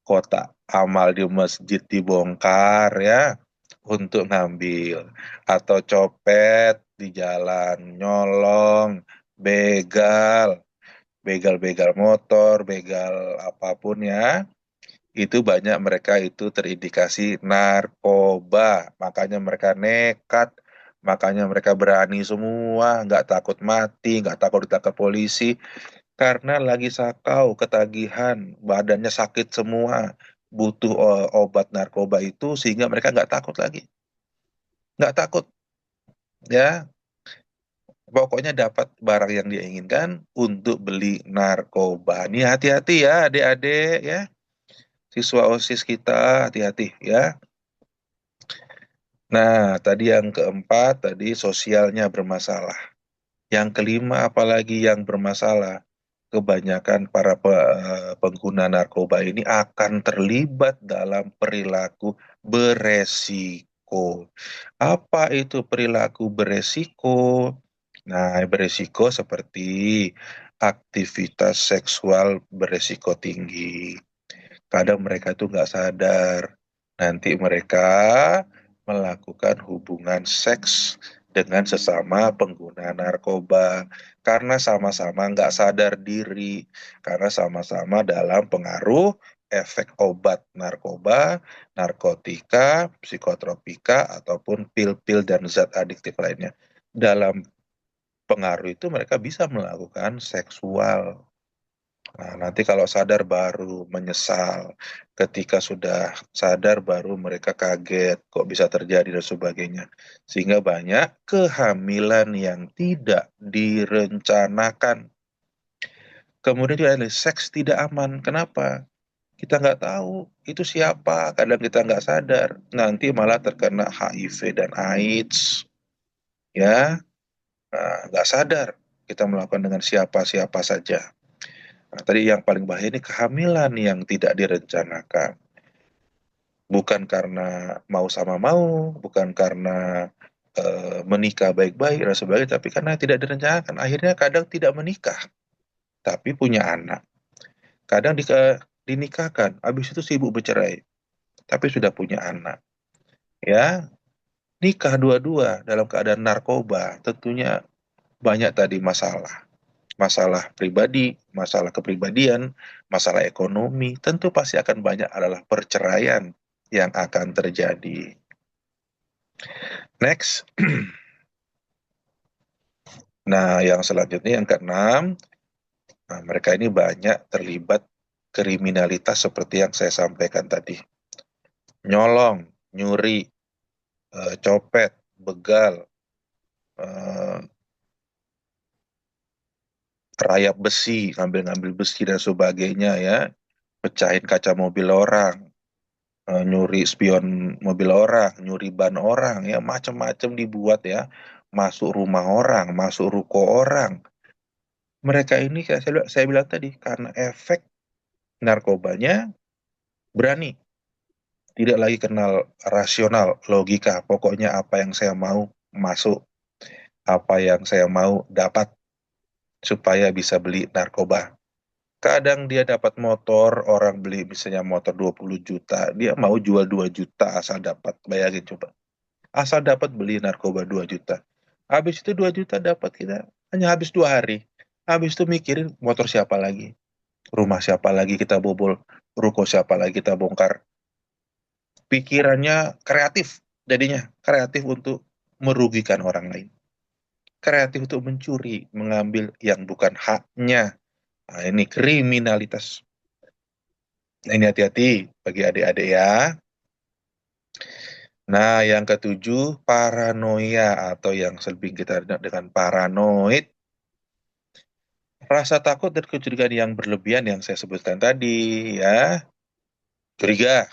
D: kotak amal di masjid dibongkar ya untuk ngambil, atau copet di jalan, nyolong, begal, begal-begal motor, begal apapun ya, itu banyak mereka itu terindikasi narkoba. Makanya mereka nekat, makanya mereka berani semua, nggak takut mati, nggak takut ditangkap polisi, karena lagi sakau, ketagihan, badannya sakit semua, butuh obat narkoba itu, sehingga mereka nggak takut lagi. Nggak takut, ya. Pokoknya dapat barang yang dia inginkan untuk beli narkoba. Ini hati-hati ya adik-adik ya. Siswa OSIS kita hati-hati ya. Nah, tadi yang keempat, tadi sosialnya bermasalah. Yang kelima, apalagi yang bermasalah, kebanyakan para pengguna narkoba ini akan terlibat dalam perilaku beresiko. Apa itu perilaku beresiko? Nah, beresiko seperti aktivitas seksual beresiko tinggi. Kadang mereka tuh nggak sadar, nanti mereka melakukan hubungan seks dengan sesama pengguna narkoba karena sama-sama nggak sadar diri, karena sama-sama dalam pengaruh efek obat narkoba, narkotika, psikotropika, ataupun pil-pil dan zat adiktif lainnya. Dalam pengaruh itu mereka bisa melakukan seksual. Nah, nanti kalau sadar baru menyesal. Ketika sudah sadar baru mereka kaget kok bisa terjadi dan sebagainya. Sehingga banyak kehamilan yang tidak direncanakan. Kemudian juga ada seks tidak aman. Kenapa? Kita nggak tahu itu siapa. Kadang kita nggak sadar. Nanti malah terkena HIV dan AIDS. Ya, nah, nggak sadar kita melakukan dengan siapa-siapa saja. Nah, tadi yang paling bahaya ini kehamilan yang tidak direncanakan. Bukan karena mau sama mau, bukan karena menikah baik-baik dan sebagainya, tapi karena tidak direncanakan. Akhirnya kadang tidak menikah, tapi punya anak. Kadang dinikahkan, habis itu sibuk bercerai, tapi sudah punya anak. Ya, nikah dua-dua dalam keadaan narkoba, tentunya banyak tadi masalah. Masalah pribadi, masalah kepribadian, masalah ekonomi, tentu pasti akan banyak adalah perceraian yang akan terjadi. Next. Nah, yang selanjutnya yang keenam, nah, mereka ini banyak terlibat kriminalitas seperti yang saya sampaikan tadi. Nyolong, nyuri, copet, begal, eh, rayap besi, ngambil-ngambil besi dan sebagainya ya, pecahin kaca mobil orang, nyuri spion mobil orang, nyuri ban orang, ya macam-macam dibuat ya, masuk rumah orang, masuk ruko orang. Mereka ini kayak saya bilang tadi, karena efek narkobanya berani, tidak lagi kenal rasional, logika, pokoknya apa yang saya mau masuk, apa yang saya mau dapat supaya bisa beli narkoba. Kadang dia dapat motor, orang beli misalnya motor 20 juta, dia mau jual 2 juta asal dapat. Bayangin coba. Asal dapat beli narkoba 2 juta. Habis itu 2 juta dapat kita hanya habis 2 hari. Habis itu mikirin motor siapa lagi, rumah siapa lagi kita bobol, ruko siapa lagi kita bongkar. Pikirannya kreatif, jadinya kreatif untuk merugikan orang lain. Kreatif untuk mencuri, mengambil yang bukan haknya. Nah, ini kriminalitas. Nah, ini hati-hati bagi adik-adik ya. Nah, yang ketujuh, paranoia atau yang sering kita dengar dengan paranoid. Rasa takut dan kecurigaan yang berlebihan yang saya sebutkan tadi ya. Curiga,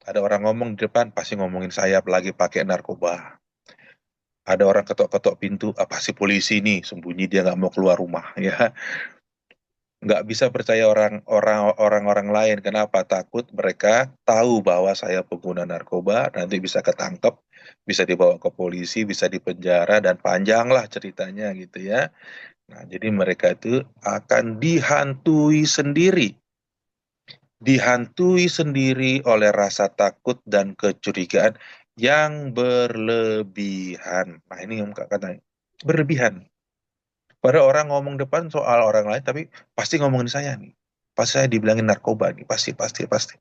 D: ada orang ngomong di depan, pasti ngomongin saya lagi pakai narkoba. Ada orang ketok-ketok pintu, apa sih polisi nih, sembunyi dia nggak mau keluar rumah ya. Nggak bisa percaya orang-orang lain. Kenapa? Takut mereka tahu bahwa saya pengguna narkoba, nanti bisa ketangkep, bisa dibawa ke polisi, bisa dipenjara, dan panjang lah ceritanya gitu ya. Nah, jadi mereka itu akan dihantui sendiri oleh rasa takut dan kecurigaan yang berlebihan. Nah, ini yang katanya berlebihan. Pada orang ngomong depan soal orang lain, tapi pasti ngomongin saya nih. Pasti saya dibilangin narkoba nih, pasti, pasti, pasti.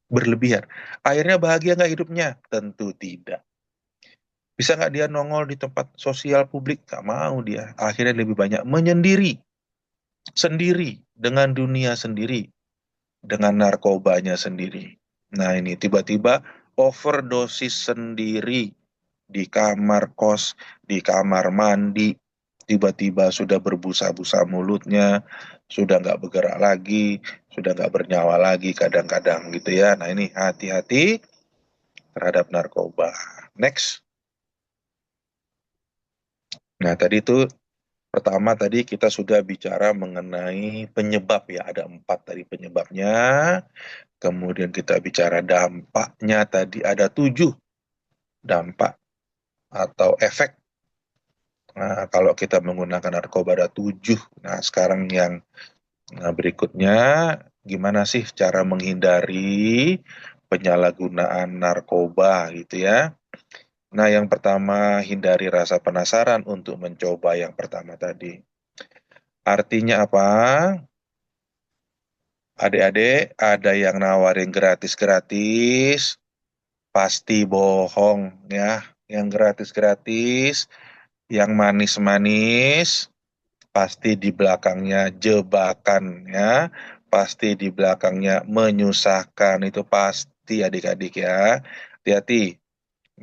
D: Berlebihan. Akhirnya bahagia nggak hidupnya? Tentu tidak. Bisa nggak dia nongol di tempat sosial publik? Nggak mau dia. Akhirnya lebih banyak menyendiri. Sendiri. Dengan dunia sendiri. Dengan narkobanya sendiri. Nah ini tiba-tiba overdosis sendiri. Di kamar kos, di kamar mandi, tiba-tiba sudah berbusa-busa mulutnya, sudah nggak bergerak lagi, sudah nggak bernyawa lagi kadang-kadang gitu ya. Nah ini hati-hati terhadap narkoba. Next. Nah tadi itu pertama tadi kita sudah bicara mengenai penyebab ya, ada 4 tadi penyebabnya. Kemudian kita bicara dampaknya tadi ada 7 dampak atau efek. Nah, kalau kita menggunakan narkoba ada 7. Nah, sekarang yang berikutnya, gimana sih cara menghindari penyalahgunaan narkoba gitu ya. Nah, yang pertama, hindari rasa penasaran untuk mencoba yang pertama tadi. Artinya apa? Adik-adik, ada yang nawarin gratis-gratis, pasti bohong ya. Yang gratis-gratis, yang manis-manis, pasti di belakangnya jebakan ya, pasti di belakangnya menyusahkan, itu pasti adik-adik ya, hati-hati.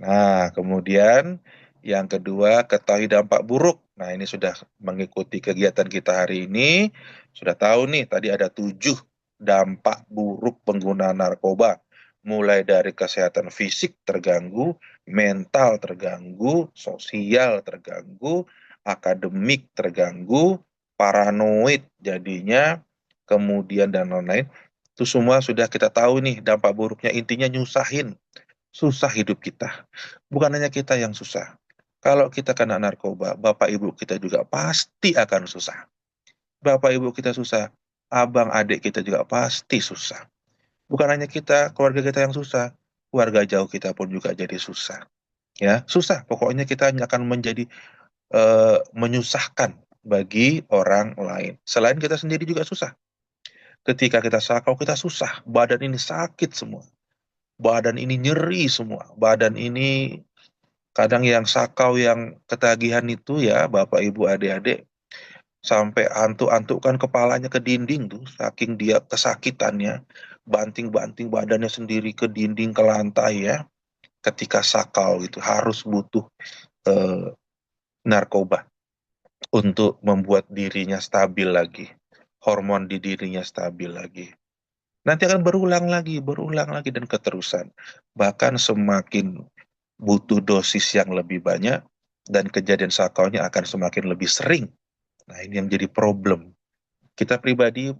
D: Nah, kemudian yang kedua, ketahui dampak buruk. Nah, ini sudah mengikuti kegiatan kita hari ini, sudah tahu nih, tadi ada 7 dampak buruk penggunaan narkoba. Mulai dari kesehatan fisik terganggu, mental terganggu, sosial terganggu, akademik terganggu, paranoid jadinya, kemudian dan lain-lain. Itu semua sudah kita tahu nih dampak buruknya, intinya nyusahin, susah hidup kita. Bukan hanya kita yang susah. Kalau kita kena narkoba, bapak ibu kita juga pasti akan susah. Bapak ibu kita susah, abang adik kita juga pasti susah. Bukan hanya kita, keluarga kita yang susah, keluarga jauh kita pun juga jadi susah. Ya, susah. Pokoknya kita hanya akan menjadi menyusahkan bagi orang lain. Selain kita sendiri juga susah. Ketika kita sakau, kita susah. Badan ini sakit semua. Badan ini nyeri semua. Badan ini kadang yang sakau, yang ketagihan itu ya, Bapak, Ibu, adik-adik, sampai antuk-antukkan kepalanya ke dinding tuh, saking dia kesakitannya, banting-banting badannya sendiri ke dinding, ke lantai ya, ketika sakau gitu, harus butuh eh, narkoba untuk membuat dirinya stabil lagi, hormon di dirinya stabil lagi. Nanti akan berulang lagi dan keterusan. Bahkan semakin butuh dosis yang lebih banyak dan kejadian sakaunya akan semakin lebih sering. Nah, ini yang jadi problem. Kita pribadi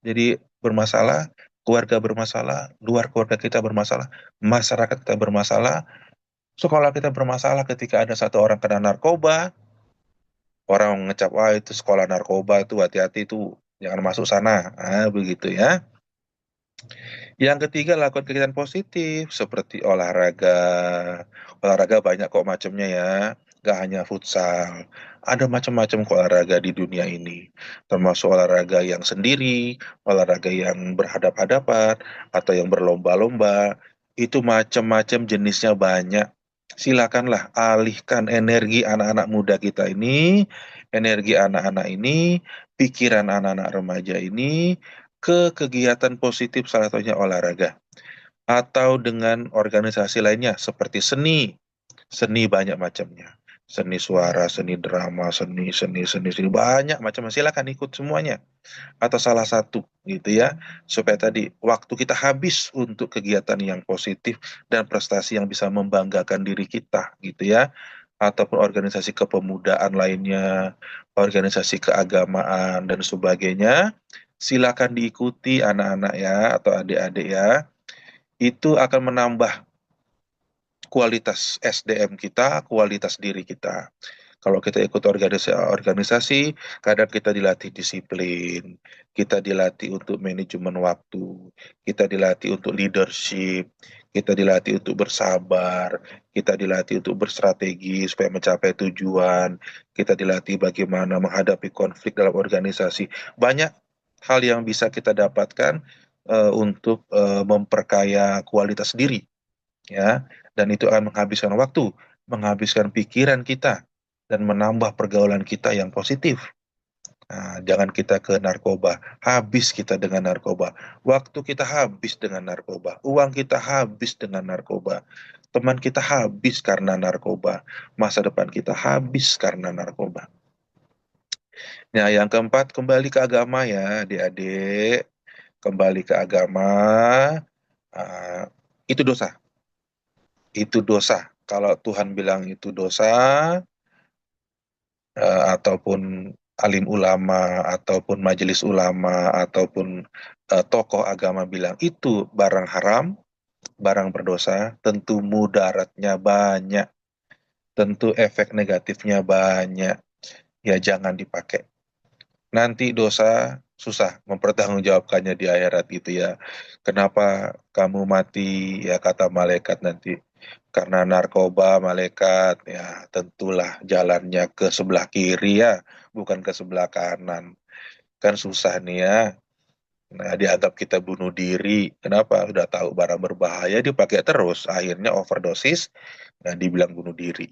D: jadi bermasalah, keluarga bermasalah, luar keluarga kita bermasalah, masyarakat kita bermasalah, sekolah kita bermasalah ketika ada satu orang kena narkoba, orang ngecap, wah itu sekolah narkoba itu hati-hati itu jangan masuk sana. Ah, begitu ya. Yang ketiga, lakukan kegiatan positif seperti olahraga. Olahraga banyak kok macamnya ya. Gak hanya futsal. Ada macam-macam kok olahraga di dunia ini. Termasuk olahraga yang sendiri, olahraga yang berhadap-hadapan, atau yang berlomba-lomba. Itu macam-macam jenisnya banyak. Silakanlah alihkan energi anak-anak muda kita ini, energi anak-anak ini, pikiran anak-anak remaja ini ke kegiatan positif salah satunya olahraga atau dengan organisasi lainnya seperti seni. Seni banyak macamnya. Seni suara, seni drama, seni banyak macam. Silakan ikut semuanya atau salah satu gitu ya. Supaya tadi waktu kita habis untuk kegiatan yang positif dan prestasi yang bisa membanggakan diri kita gitu ya. Ataupun organisasi kepemudaan lainnya, organisasi keagamaan dan sebagainya. Silakan diikuti anak-anak ya atau adik-adik ya. Itu akan menambah kualitas SDM kita, kualitas diri kita. Kalau kita ikut organisasi, kadang kita dilatih disiplin, kita dilatih untuk manajemen waktu, kita dilatih untuk leadership, kita dilatih untuk bersabar, kita dilatih untuk berstrategi supaya mencapai tujuan, kita dilatih bagaimana menghadapi konflik dalam organisasi. Banyak hal yang bisa kita dapatkan untuk memperkaya kualitas diri ya, dan itu akan menghabiskan waktu, menghabiskan pikiran kita, dan menambah pergaulan kita yang positif. Nah, jangan kita ke narkoba, habis kita dengan narkoba, waktu kita habis dengan narkoba, uang kita habis dengan narkoba, teman kita habis karena narkoba, masa depan kita habis karena narkoba. Nah, yang keempat, kembali ke agama ya, adik-adik, kembali ke agama, ah, itu dosa. Itu dosa. Kalau Tuhan bilang itu dosa, ataupun alim ulama, ataupun majelis ulama, ataupun tokoh agama bilang itu barang haram, barang berdosa, tentu mudaratnya banyak, tentu efek negatifnya banyak. Ya jangan dipakai. Nanti dosa susah mempertanggungjawabkannya di akhirat gitu ya. Kenapa kamu mati ya kata malaikat nanti karena narkoba malaikat ya tentulah jalannya ke sebelah kiri ya bukan ke sebelah kanan. Kan susah nih ya. Nah, dianggap kita bunuh diri. Kenapa? Udah tahu barang berbahaya dipakai terus. Akhirnya overdosis, nah dibilang bunuh diri.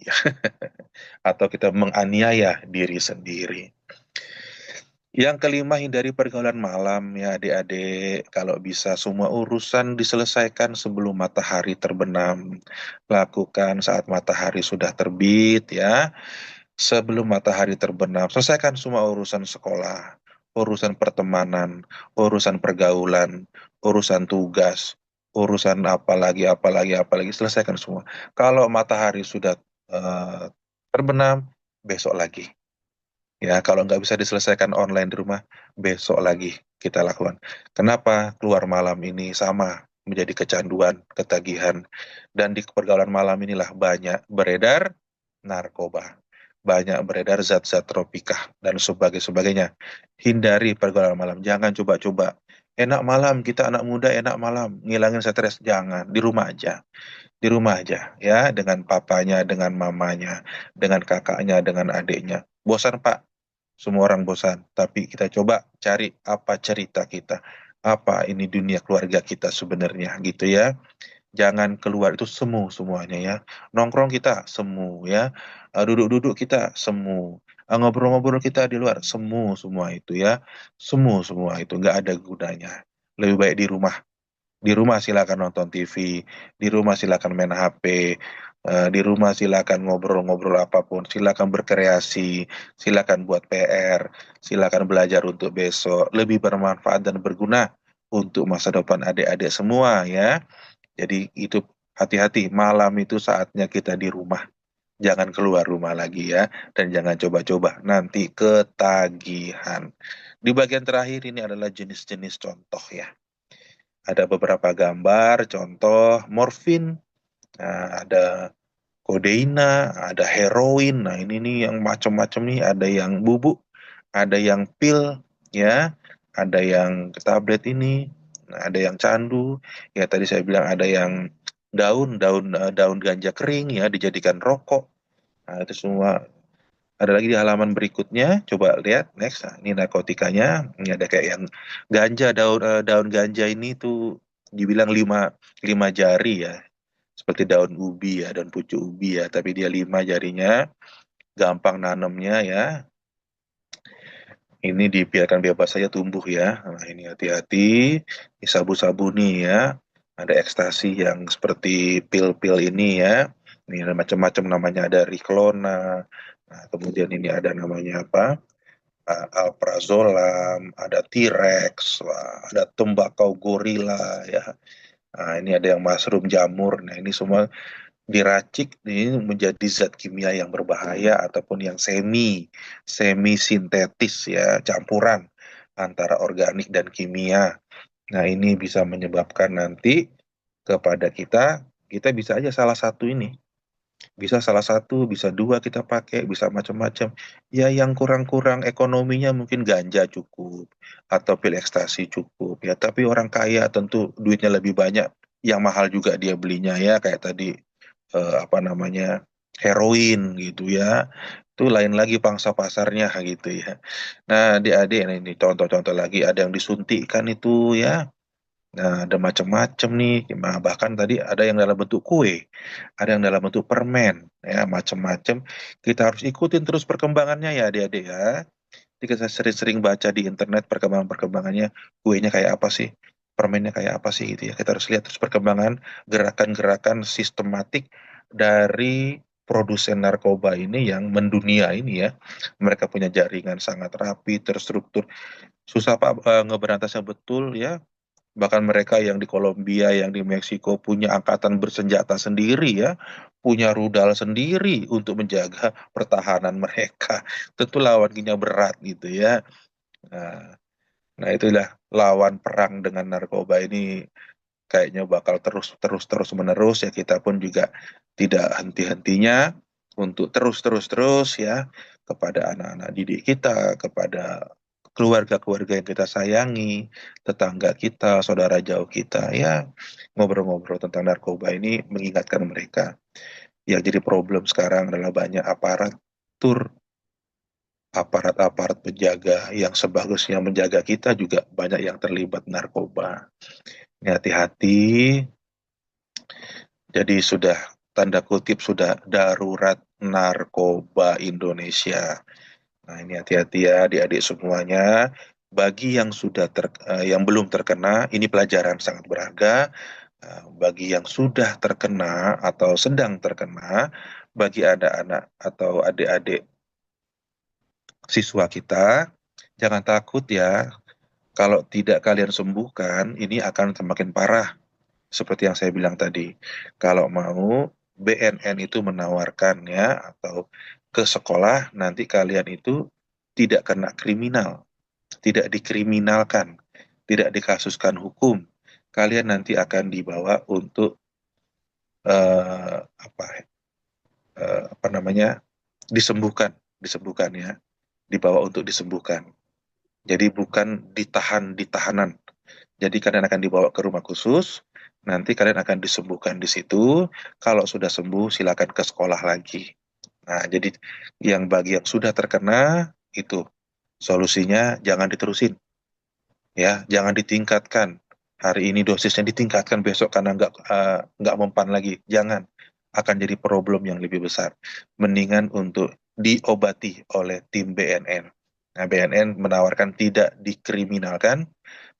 D: Atau kita menganiaya diri sendiri. Yang kelima, hindari pergaulan malam ya adik-adik. Kalau bisa semua urusan diselesaikan sebelum matahari terbenam. Lakukan saat matahari sudah terbit ya. Sebelum matahari terbenam, selesaikan semua urusan sekolah, urusan pertemanan, urusan pergaulan, urusan tugas, urusan apalagi, selesaikan semua. Kalau matahari sudah eh, terbenam, besok lagi. Ya, kalau nggak bisa diselesaikan online di rumah, besok lagi kita lakukan. Kenapa keluar malam ini sama menjadi kecanduan, ketagihan, dan di pergaulan malam inilah banyak beredar narkoba, banyak beredar zat-zat tropika dan sebagainya. Hindari pergaulan malam, jangan coba-coba. Enak malam, kita anak muda enak malam, ngilangin stres, jangan, di rumah aja. Di rumah aja, ya, dengan papanya, dengan mamanya, dengan kakaknya, dengan adiknya. Bosan, Pak? Semua orang bosan, tapi kita coba cari apa cerita kita, apa ini dunia keluarga kita sebenarnya gitu ya. Jangan keluar itu semu semuanya ya. Nongkrong kita semu ya. Duduk-duduk kita semu. Ngobrol-ngobrol kita di luar semu semua itu ya. Semu semua itu nggak ada gunanya. Lebih baik di rumah Di rumah silakan nonton TV, di rumah silakan main HP, di rumah silakan ngobrol-ngobrol apapun, silakan berkreasi, silakan buat PR, silakan belajar untuk besok, lebih bermanfaat dan berguna untuk masa depan adik-adik semua ya. Jadi itu hati-hati, malam itu saatnya kita di rumah. Jangan keluar rumah lagi ya, dan jangan coba-coba, nanti ketagihan. Di bagian terakhir ini adalah jenis-jenis contoh ya. Ada beberapa gambar, contoh morfin, nah, ada kodeina, ada heroin. Nah, ini nih yang macam-macam nih, ada yang bubuk, ada yang pil, ya, ada yang tablet ini, nah, ada yang candu. Ya, tadi saya bilang ada yang daun ganja kering ya dijadikan rokok. Nah, itu semua ada lagi di halaman berikutnya. Coba lihat next. Nah, ini narkotikanya. Ini ada kayak yang ganja, daun ganja ini tuh dibilang lima jari ya, seperti daun ubi ya, daun pucuk ubi ya, tapi dia 5 jarinya, gampang nanamnya ya. Ini dibiarkan bebas saja tumbuh ya. Nah, ini hati-hati. Ini sabu-sabu nih ya. Ada ekstasi yang seperti pil-pil ini ya. Ini ada macam-macam namanya, ada Riklona. Nah, kemudian ini ada namanya apa? Alprazolam, ada T-Rex, wah, ada tembakau gorila ya. Nah, ini ada yang mushroom jamur. Nah, ini semua diracik ini menjadi zat kimia yang berbahaya ataupun yang semi sintetis ya, campuran antara organik dan kimia. Nah, ini bisa menyebabkan nanti kepada kita bisa aja salah satu ini. Bisa salah satu, bisa dua kita pakai, bisa macam-macam. Ya, yang kurang-kurang ekonominya mungkin ganja cukup atau pil ekstasi cukup ya. Tapi orang kaya tentu duitnya lebih banyak. Yang mahal juga dia belinya ya, kayak tadi apa namanya, heroin gitu ya. Itu lain lagi pangsa pasarnya gitu ya. Nah, adik-adik, nah ini contoh-contoh lagi, ada yang disuntikkan itu ya. Nah, ada macam-macam nih. Nah, bahkan tadi ada yang dalam bentuk kue, ada yang dalam bentuk permen, ya macam-macam. Kita harus ikutin terus perkembangannya ya adik-adik ya. Jadi kita sering-sering baca di internet perkembangan-perkembangannya, kuenya kayak apa sih, permennya kayak apa sih gitu ya. Kita harus lihat terus perkembangan gerakan-gerakan sistematik dari produsen narkoba ini yang mendunia ini ya. Mereka punya jaringan sangat rapi, terstruktur. Susah Pak ngeberantasnya betul ya. Bahkan mereka yang di Kolombia, yang di Meksiko punya angkatan bersenjata sendiri ya, punya rudal sendiri untuk menjaga pertahanan mereka. Tentu lawannya berat gitu ya. Nah, nah itulah lawan perang dengan narkoba ini kayaknya bakal terus menerus ya. Kita pun juga tidak henti-hentinya untuk terus ya kepada anak-anak didik kita, kepada keluarga-keluarga yang kita sayangi, tetangga kita, saudara jauh kita ya, ngobrol-ngobrol tentang narkoba ini, mengingatkan mereka. Yang jadi problem sekarang adalah banyak aparat-aparat penjaga yang sebagusnya menjaga kita juga banyak yang terlibat narkoba. Ini hati-hati. Jadi sudah, tanda kutip, sudah darurat narkoba Indonesia. Nah, ini hati-hati ya adik-adik semuanya. Bagi yang yang belum terkena, ini pelajaran sangat berharga. Bagi yang sudah terkena atau sedang terkena, bagi anak-anak atau adik-adik siswa kita, jangan takut ya. Kalau tidak kalian sembuhkan, ini akan semakin parah. Seperti yang saya bilang tadi, kalau mau BNN itu menawarkan ya, atau ke sekolah, nanti kalian itu tidak kena kriminal, tidak dikriminalkan, tidak dikasuskan hukum. Kalian nanti akan dibawa untuk apa apa namanya, disembuhkan ya, dibawa untuk disembuhkan. Jadi bukan ditahan di tahanan. Jadi kalian akan dibawa ke rumah khusus, nanti kalian akan disembuhkan di situ. Kalau sudah sembuh, silakan ke sekolah lagi. Nah, jadi bagi yang sudah terkena, itu solusinya jangan diterusin. Ya, jangan ditingkatkan. Hari ini dosisnya ditingkatkan, besok karena nggak mempan lagi. Jangan. Akan jadi problem yang lebih besar. Mendingan untuk diobati oleh tim BNN. Nah, BNN menawarkan tidak dikriminalkan,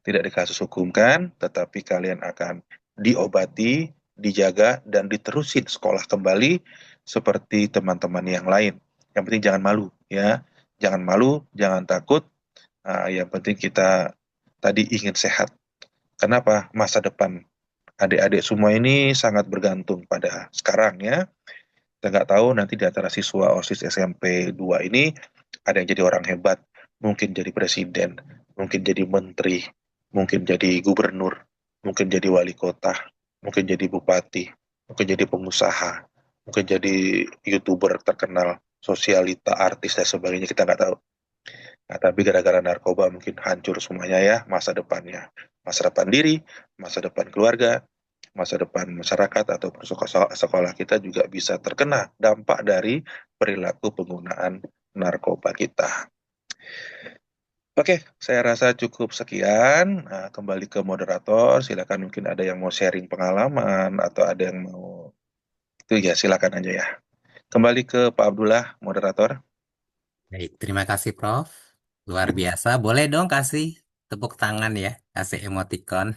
D: tidak dikasus hukumkan, tetapi kalian akan diobati, dijaga, dan diterusin sekolah kembali seperti teman-teman yang lain. Yang penting jangan malu, ya. Jangan malu, jangan takut. Yang penting kita tadi ingin sehat. Kenapa? Masa depan adik-adik semua ini sangat bergantung pada sekarang, ya. Kita nggak tahu nanti di antara siswa OSIS SMP 2 ini ada yang jadi orang hebat, mungkin jadi presiden, mungkin jadi menteri, mungkin jadi gubernur, mungkin jadi wali kota, mungkin jadi bupati, mungkin jadi pengusaha, mungkin jadi YouTuber terkenal, sosialita, artis, dan sebagainya, kita nggak tahu. Nah, tapi gara-gara narkoba mungkin hancur semuanya ya masa depannya. Masa depan diri, masa depan keluarga, masa depan masyarakat ataupun sekolah kita juga bisa terkena dampak dari perilaku penggunaan narkoba kita. Oke, saya rasa cukup sekian. Nah, kembali ke moderator, silakan mungkin ada yang mau sharing pengalaman atau ada yang mau itu ya silakan aja ya. Kembali ke Pak Abdullah, moderator.
B: Baik, terima kasih Prof. Luar biasa. Boleh dong kasih tepuk tangan ya, kasih emoticon.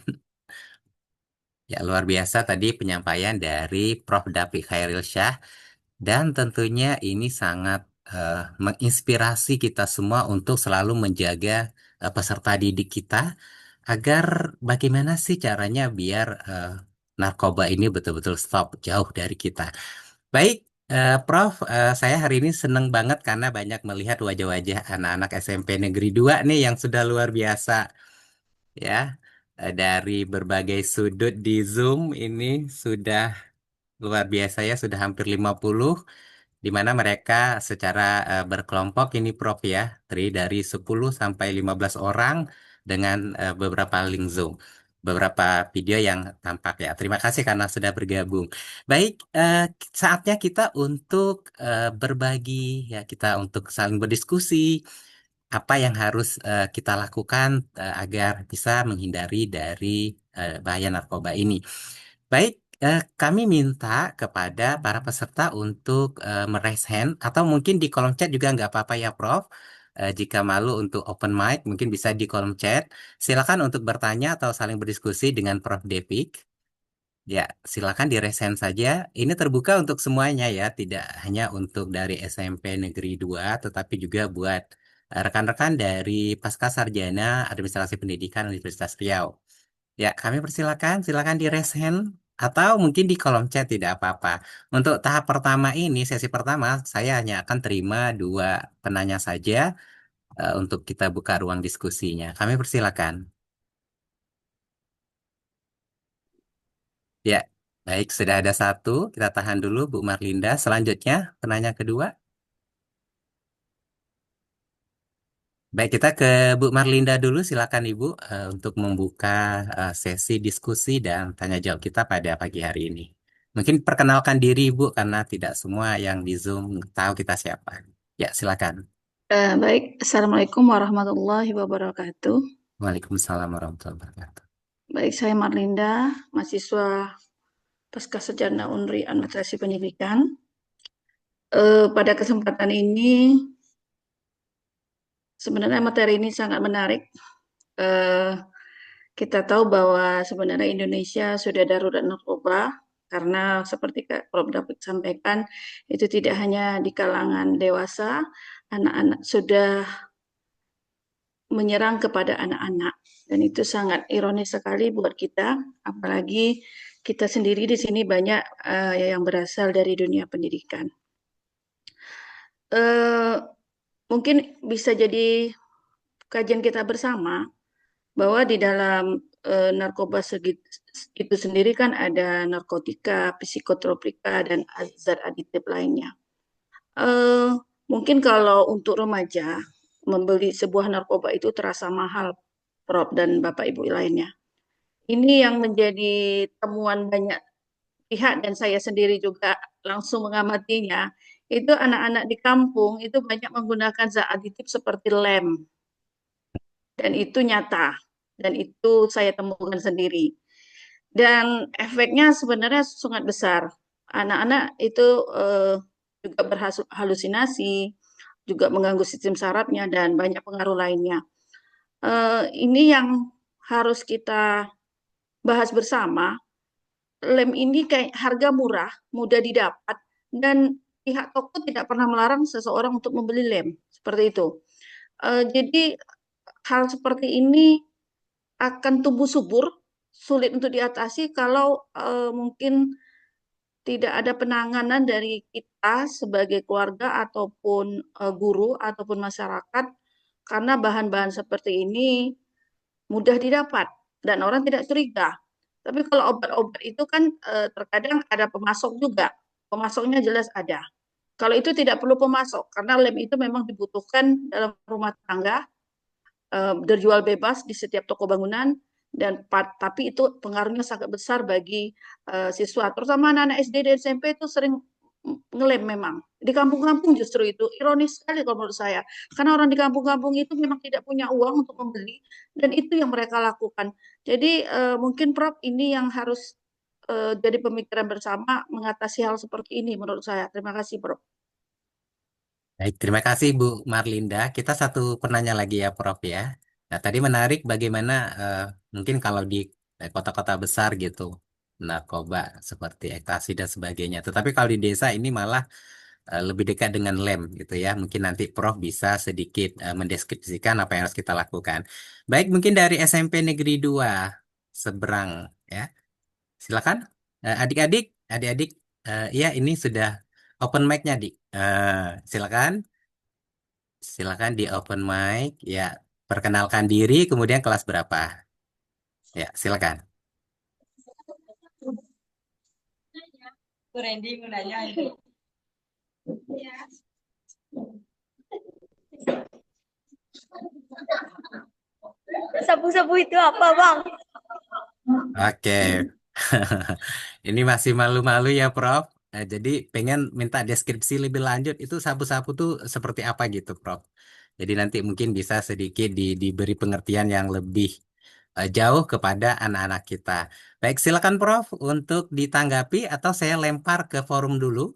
B: Ya, luar biasa tadi penyampaian dari Prof. David Khairil Syah. Dan tentunya ini sangat menginspirasi kita semua untuk selalu menjaga peserta didik kita agar bagaimana sih caranya biar narkoba ini betul-betul stop jauh dari kita. Baik, Prof, saya hari ini seneng banget karena banyak melihat wajah-wajah anak-anak SMP Negeri 2 nih yang sudah luar biasa ya. Dari berbagai sudut di Zoom ini sudah luar biasa ya, sudah hampir 50 di mana mereka secara berkelompok ini Prof ya, dari 10 sampai 15 orang dengan beberapa link Zoom, beberapa video yang tampak ya. Terima kasih karena sudah bergabung. Baik, saatnya kita untuk berbagi ya, kita untuk saling berdiskusi apa yang harus kita lakukan agar bisa menghindari dari bahaya narkoba ini. Baik, kami minta kepada para peserta untuk meraise hand atau mungkin di kolom chat juga nggak apa-apa ya, Prof. Jika malu untuk open mic, mungkin bisa di kolom chat. Silakan untuk bertanya atau saling berdiskusi dengan Prof. Devik. Ya, silakan di raise hand saja. Ini terbuka untuk semuanya ya, tidak hanya untuk dari SMP Negeri 2, tetapi juga buat rekan-rekan dari Pasca Sarjana Administrasi Pendidikan Universitas Riau. Ya, kami persilakan, silakan di raise hand atau mungkin di kolom chat tidak apa-apa. Untuk tahap pertama ini, sesi pertama, saya hanya akan terima 2 penanya saja untuk kita buka ruang diskusinya. Kami persilakan. Ya, baik, sudah ada 1. Kita tahan dulu, Bu Marlinda. Selanjutnya, penanya kedua. Baik, kita ke Bu Marlinda dulu. Silakan Ibu untuk membuka sesi diskusi dan tanya jawab kita pada pagi hari ini. Mungkin perkenalkan diri Ibu karena tidak semua yang di Zoom tahu kita siapa. Ya, silakan.
C: Baik, Assalamualaikum warahmatullahi wabarakatuh.
B: Waalaikumsalam warahmatullahi wabarakatuh.
C: Baik, saya Marlinda, mahasiswa Pasca Sarjana Unri Administrasi Pendidikan. Pada kesempatan ini, sebenarnya materi ini sangat menarik. Kita tahu bahwa sebenarnya Indonesia sudah darurat narkoba, karena seperti Prof. David sampaikan, itu tidak hanya di kalangan dewasa, anak-anak sudah menyerang kepada anak-anak. Dan itu sangat ironis sekali buat kita, apalagi kita sendiri di sini banyak yang berasal dari dunia pendidikan. Mungkin bisa jadi kajian kita bersama bahwa di dalam narkoba itu sendiri kan ada narkotika, psikotropika, dan zat aditif lainnya. Mungkin kalau untuk remaja, membeli sebuah narkoba itu terasa mahal, Prof. dan Bapak Ibu lainnya. Ini yang menjadi temuan banyak pihak dan saya sendiri juga langsung mengamatinya. Itu anak-anak di kampung itu banyak menggunakan zat aditif seperti lem. Dan itu nyata. Dan itu saya temukan sendiri. Dan efeknya sebenarnya sangat besar. Anak-anak itu juga berhalusinasi, juga mengganggu sistem sarafnya dan banyak pengaruh lainnya. Ini yang harus kita bahas bersama, lem ini kayak harga murah, mudah didapat, dan pihak toko tidak pernah melarang seseorang untuk membeli lem, seperti itu. Jadi hal seperti ini akan tumbuh subur, sulit untuk diatasi kalau mungkin tidak ada penanganan dari kita sebagai keluarga ataupun guru ataupun masyarakat, karena bahan-bahan seperti ini mudah didapat dan orang tidak curiga. Tapi kalau obat-obat itu kan terkadang ada pemasok juga. Pemasoknya jelas ada. Kalau itu tidak perlu pemasok karena lem itu memang dibutuhkan dalam rumah tangga, terjual bebas di setiap toko bangunan, dan tapi itu pengaruhnya sangat besar bagi siswa, terutama anak-anak SD dan SMP itu sering ngelem memang. Di kampung-kampung justru itu ironis sekali kalau menurut saya. Karena orang di kampung-kampung itu memang tidak punya uang untuk membeli dan itu yang mereka lakukan. Jadi mungkin Prof ini yang harus jadi pemikiran bersama mengatasi hal seperti ini menurut saya. Terima kasih Prof.
B: Baik, terima kasih Bu Marlinda. Kita satu penanya lagi ya, Prof ya. Nah, tadi menarik bagaimana mungkin kalau di kota-kota besar gitu, narkoba seperti ekstasi dan sebagainya. Tetapi kalau di desa ini malah lebih dekat dengan lem gitu ya. Mungkin nanti Prof bisa sedikit mendeskripsikan apa yang harus kita lakukan. Baik, mungkin dari SMP Negeri 2 seberang ya. Silakan. Adik-adik, adik-adik, ya ini sudah open mic-nya, Dik. Silakan. Silakan di open mic. Ya, perkenalkan diri, kemudian kelas berapa. Ya, silakan.
E: Randy mau nanya itu. Sabu-sabu itu apa, Bang?
B: Oke. Ini masih malu-malu ya, Prof. Jadi pengen minta deskripsi lebih lanjut itu sabu-sabu tuh seperti apa gitu, Prof. Jadi nanti mungkin bisa sedikit diberi pengertian yang lebih jauh kepada anak-anak kita. Baik, silakan Prof untuk ditanggapi atau saya lempar ke forum dulu.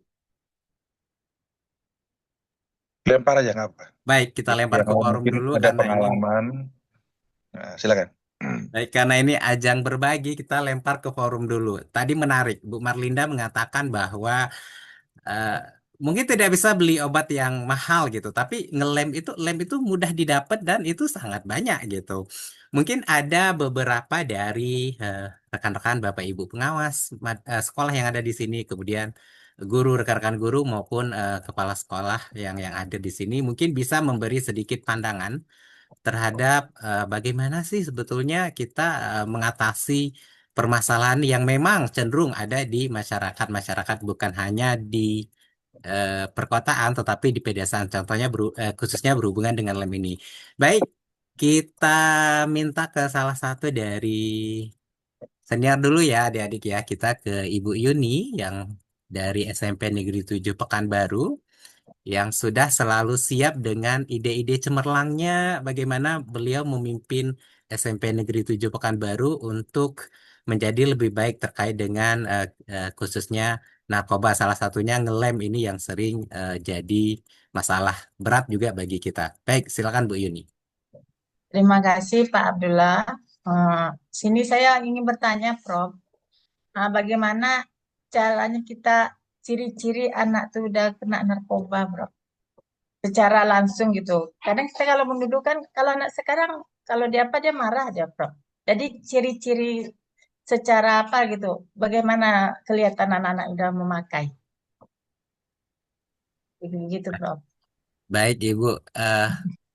D: Lempar aja nggak apa.
B: Baik, kita lempar ke
D: Yang
B: forum
D: mungkin
B: dulu
D: ada
B: karena ini
D: pengalaman. Nah, silakan.
B: baik, karena ini ajang berbagi, kita lempar ke forum dulu. Tadi menarik, Bu Marlinda mengatakan bahwa eh, mungkin tidak bisa beli obat yang mahal gitu, tapi lem itu mudah didapat dan itu sangat banyak gitu. Mungkin ada beberapa dari eh, rekan-rekan Bapak Ibu pengawas sekolah yang ada di sini, kemudian guru, rekan-rekan guru maupun kepala sekolah yang ada di sini mungkin bisa memberi sedikit pandangan terhadap bagaimana sih sebetulnya kita mengatasi permasalahan yang memang cenderung ada di masyarakat bukan hanya di perkotaan tetapi di pedesaan contohnya khususnya berhubungan dengan lem ini. Baik, kita minta ke salah satu dari senior dulu ya adik-adik ya, kita ke Ibu Yuni yang dari SMP Negeri 7 Pekanbaru yang sudah selalu siap dengan ide-ide cemerlangnya bagaimana beliau memimpin SMP Negeri 7 Pekanbaru untuk menjadi lebih baik terkait dengan khususnya narkoba. Salah satunya ngelem ini yang sering jadi masalah berat juga bagi kita. Baik, silakan Bu Yuni.
E: Terima kasih Pak Abdullah. Sini saya ingin bertanya, Prof. Bagaimana caranya kita ciri-ciri anak tuh udah kena narkoba, Prof? Secara langsung gitu. Kadang kita kalau menuduh kan, kalau anak sekarang, kalau dia apa dia marah aja, Prof. Jadi ciri-ciri secara apa gitu, bagaimana kelihatan anak-anak udah memakai? Gitu, Prof.
B: Baik, Ibu. Eh,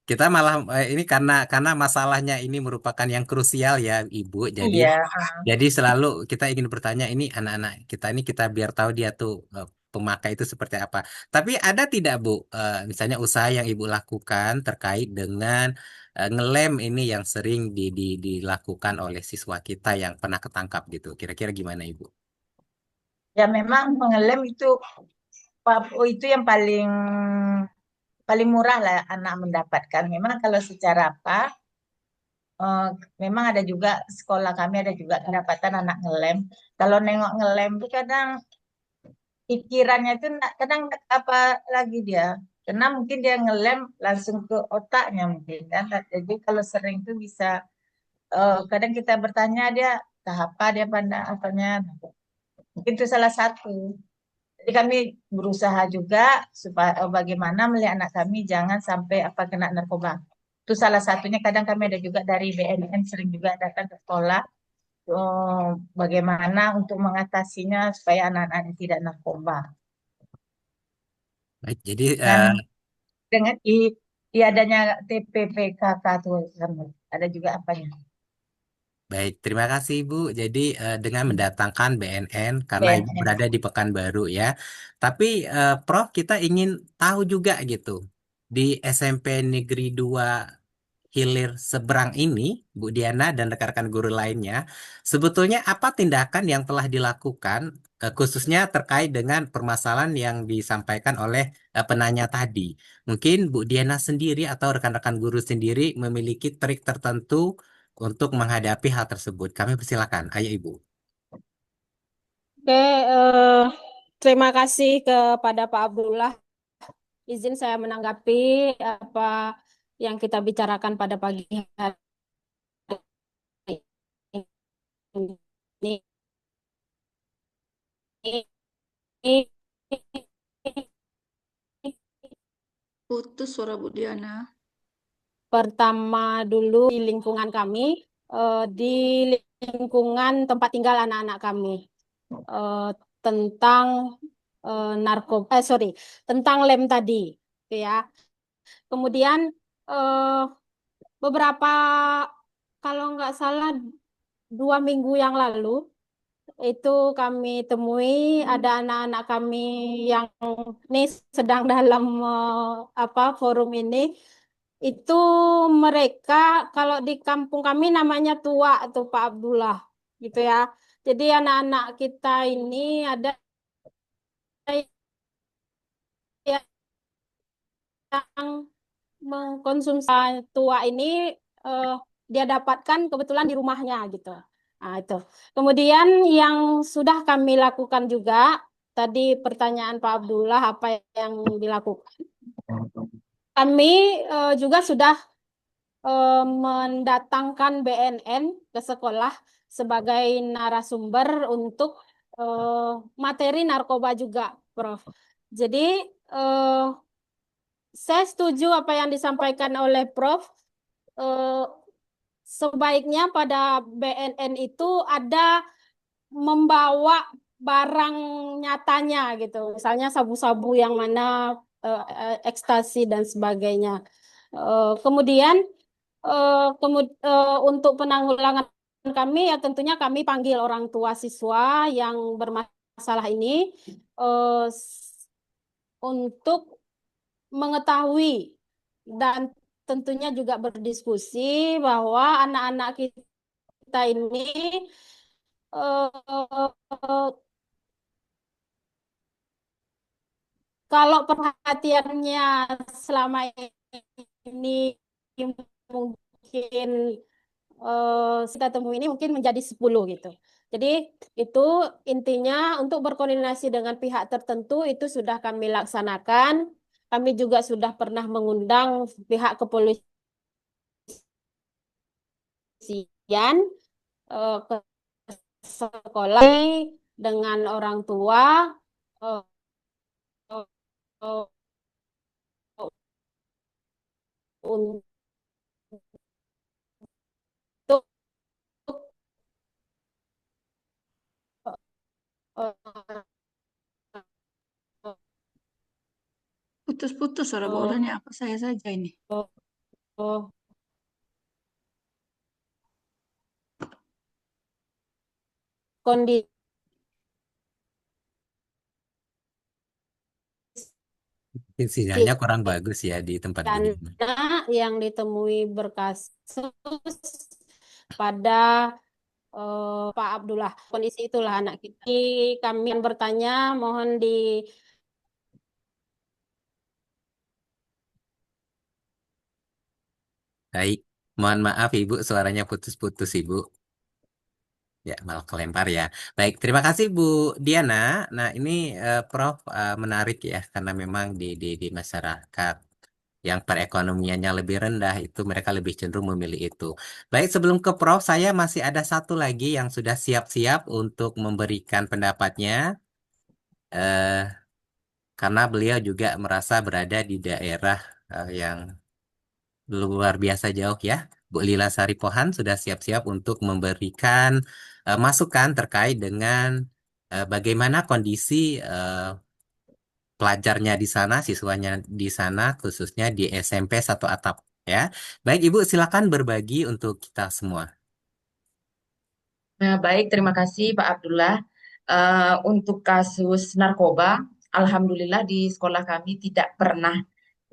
B: kita malah ini karena masalahnya ini merupakan yang krusial ya, Ibu.
E: Iya,
B: Jadi selalu kita ingin bertanya ini anak-anak kita ini kita biar tahu dia tuh pemakai itu seperti apa. Tapi ada tidak Bu, misalnya usaha yang Ibu lakukan terkait dengan ngelem ini yang sering dilakukan oleh siswa kita yang pernah ketangkap gitu. Kira-kira gimana Ibu?
E: ya memang mengelem itu itu yang paling paling murah lah anak mendapatkan. Memang kalau secara apa, eh, memang ada juga sekolah kami ada juga kedapatan anak ngelem. Kalau nengok ngelem itu kadang pikirannya itu kadang apa lagi dia, karena mungkin dia ngelem langsung ke otaknya mungkin kan. Jadi kalau sering itu bisa kadang kita bertanya dia entah apa dia pandang apanya. Mungkin itu salah satu. Jadi kami berusaha juga supaya bagaimana melihat anak kami jangan sampai apa kena narkoba. Itu salah satunya. Kadang kami ada juga dari BNN sering juga datang ke sekolah, bagaimana untuk mengatasinya supaya anak-anak ini tidak narkoba.
B: Baik, jadi
E: Dan dengan adanya TPPKK itu ada juga apanya?
B: baik, terima kasih Ibu. Jadi dengan mendatangkan BNN karena Ibu
E: BNN.
B: berada di Pekanbaru ya. Tapi Prof, kita ingin tahu juga gitu. Di SMP Negeri 2 Hilir seberang ini, Bu Diana dan rekan-rekan guru lainnya, sebetulnya apa tindakan yang telah dilakukan khususnya terkait dengan permasalahan yang disampaikan oleh penanya tadi? Mungkin Bu Diana sendiri atau rekan-rekan guru sendiri memiliki trik tertentu untuk menghadapi hal tersebut. Kami persilakan. Ayo Ibu.
A: Oke, terima kasih kepada Pak Abdullah. Izin saya menanggapi apa yang kita bicarakan pada pagi hari ini.
C: Putus suara Bu Diana.
A: Pertama dulu di lingkungan kami, di lingkungan tempat tinggal anak-anak kami, eh, tentang narkoba, sorry, tentang lem tadi, gitu ya. Kemudian eh, beberapa, kalau nggak salah 2 minggu yang lalu, itu kami temui ada anak-anak kami yang ini sedang dalam apa forum ini. Itu mereka kalau di kampung kami namanya tua tuh Pak Abdullah gitu ya. Jadi anak-anak kita ini ada yang mengkonsumsi tua ini, eh, dia dapatkan kebetulan di rumahnya gitu. Nah, itu. Kemudian yang sudah kami lakukan juga, tadi pertanyaan Pak Abdullah apa yang dilakukan. Kami juga sudah mendatangkan BNN ke sekolah sebagai narasumber untuk materi narkoba juga, Prof. Jadi eh, saya setuju apa yang disampaikan oleh Prof. Eh, Sebaiknya pada BNN itu ada membawa barang nyatanya gitu, misalnya sabu-sabu yang mana ekstasi dan sebagainya. Kemudian untuk penanggulangan kami ya tentunya kami panggil orang tua siswa yang bermasalah ini eh, untuk mengetahui dan tentunya juga berdiskusi bahwa anak-anak kita ini eh, kalau perhatiannya selama ini mungkin kita temui ini mungkin menjadi 10 gitu. Jadi itu intinya untuk berkoordinasi dengan pihak tertentu itu sudah kami laksanakan. Kami juga sudah pernah mengundang pihak kepolisian ke sekolah dengan orang tua eh, eh, untuk eh,
C: Putus-putus suara Bu Diana. Apa saya saja ini?
A: kondisi
B: Mungkin sinyalnya kurang bagus ya di tempat Bu Diana.
A: anak yang ditemui berkasus pada Pak Abdullah. Kondisi itulah anak kita. Kami yang bertanya, mohon di
B: Baik, mohon maaf Ibu, suaranya putus-putus Ibu. Ya, malah kelempar ya. Baik, terima kasih Bu Diana. Nah, ini Prof menarik ya karena memang di masyarakat yang perekonomiannya lebih rendah, itu mereka lebih cenderung memilih itu. Baik, sebelum ke Prof, saya masih ada satu lagi yang sudah siap-siap untuk memberikan pendapatnya, eh, karena beliau juga merasa berada di daerah yang luar biasa jauh ya. Bu Lila Sari Pohan sudah siap-siap untuk memberikan masukan terkait dengan bagaimana kondisi pelajarnya di sana, siswanya di sana, khususnya di SMP Satu Atap ya. Baik, Ibu silakan berbagi untuk kita semua.
F: Nah, baik, terima kasih Pak Abdullah. Untuk kasus narkoba, alhamdulillah di sekolah kami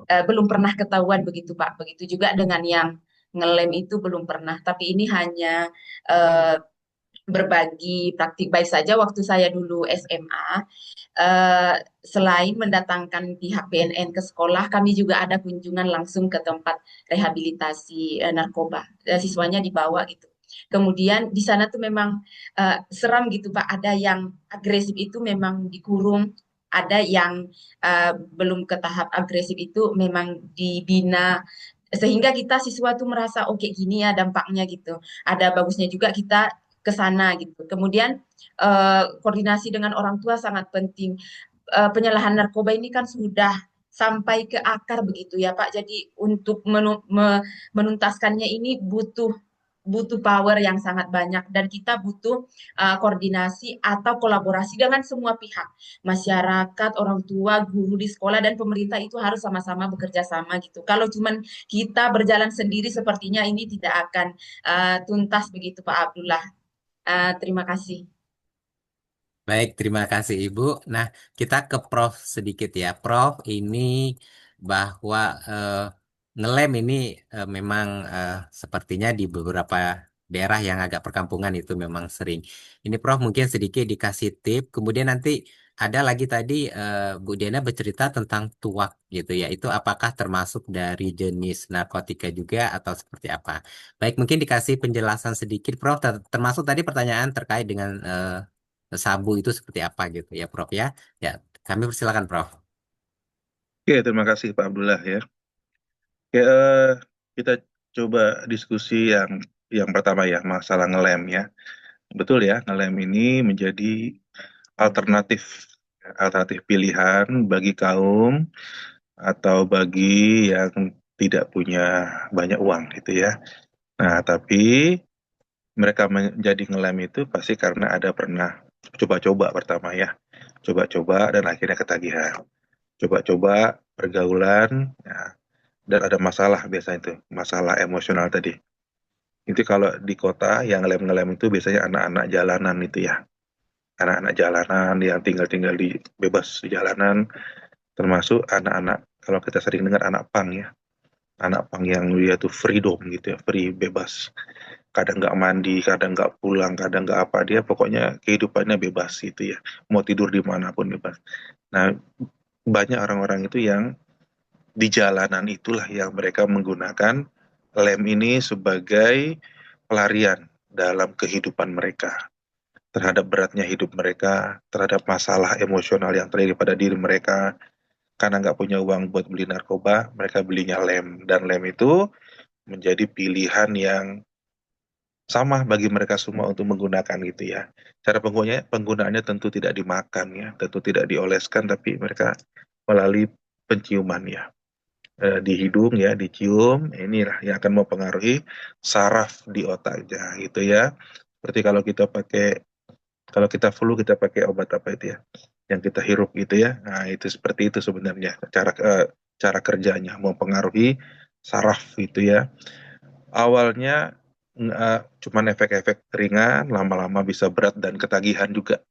F: belum pernah ketahuan begitu Pak. Begitu juga dengan yang ngelem itu belum pernah. Tapi ini hanya eh, berbagi praktik baik saja. Waktu saya dulu SMA, eh, selain mendatangkan pihak BNN ke sekolah, kami juga ada kunjungan langsung ke tempat rehabilitasi narkoba. Siswanya dibawa gitu. Kemudian di sana tuh memang seram gitu Pak. Ada yang agresif itu memang dikurung, ada yang belum ke tahap agresif itu memang dibina. Sehingga kita siswa tuh merasa oke gini ya dampaknya gitu. Ada bagusnya juga kita ke sana gitu. Kemudian koordinasi dengan orang tua sangat penting. Penyalahan narkoba ini kan sudah sampai ke akar begitu ya Pak. Jadi untuk menuntaskannya ini butuh butuh power yang sangat banyak dan kita butuh koordinasi atau kolaborasi dengan semua pihak, masyarakat, orang tua, guru di sekolah dan pemerintah itu harus sama-sama bekerja sama gitu. Kalau cuman kita berjalan sendiri sepertinya ini tidak akan tuntas begitu Pak Abdullah. Terima kasih.
B: Baik, terima kasih Ibu. Nah, kita ke Prof sedikit ya. Prof, ini bahwa ngelem ini memang sepertinya di beberapa daerah yang agak perkampungan itu memang sering. Ini Prof mungkin sedikit dikasih tip. Kemudian nanti ada lagi tadi Bu Diana bercerita tentang tuak gitu ya. Itu apakah termasuk dari jenis narkotika juga atau seperti apa? Baik, mungkin dikasih penjelasan sedikit Prof. Termasuk tadi pertanyaan terkait dengan sabu itu seperti apa gitu ya Prof ya. Ya, kami persilakan Prof.
D: Oke, terima kasih Pak Abdullah ya. Oke, kita coba diskusi yang pertama ya, masalah ngelem ya. Betul ya, ngelem ini menjadi alternatif alternatif pilihan bagi kaum atau bagi yang tidak punya banyak uang gitu ya. Nah, tapi mereka menjadi ngelem itu pasti karena ada pernah coba-coba pertama ya. Coba-coba dan akhirnya ketagihan. Coba-coba pergaulan ya, dan ada masalah biasanya itu, masalah emosional tadi. Itu kalau di kota yang ngelem-ngelem itu biasanya anak-anak jalanan itu ya. Anak-anak jalanan yang tinggal-tinggal di bebas di jalanan, termasuk anak-anak kalau kita sering dengar anak pang ya. Anak pang yang dia tuh freedom gitu ya, free bebas. Kadang nggak mandi, kadang nggak pulang, kadang nggak apa, dia pokoknya kehidupannya bebas gitu ya. Mau tidur dimanapun bebas. Nah, banyak orang-orang itu yang di jalanan itulah yang mereka menggunakan lem ini sebagai pelarian dalam kehidupan mereka, terhadap beratnya hidup mereka, terhadap masalah emosional yang terjadi pada diri mereka. Karena nggak punya uang buat beli narkoba, mereka belinya lem. Dan lem itu menjadi pilihan yang sama bagi mereka semua untuk menggunakan gitu ya. Cara penggunaannya tentu tidak dimakan ya, tentu tidak dioleskan, tapi mereka melalui penciuman ya. Di hidung ya, dicium, inilah yang akan mempengaruhi saraf di otaknya gitu ya. Seperti kalau kita flu kita pakai obat apa itu ya, yang kita hirup gitu ya. Nah, itu seperti itu sebenarnya cara kerjanya mempengaruhi saraf gitu ya. Awalnya cuman efek-efek ringan, lama-lama bisa berat dan ketagihan juga.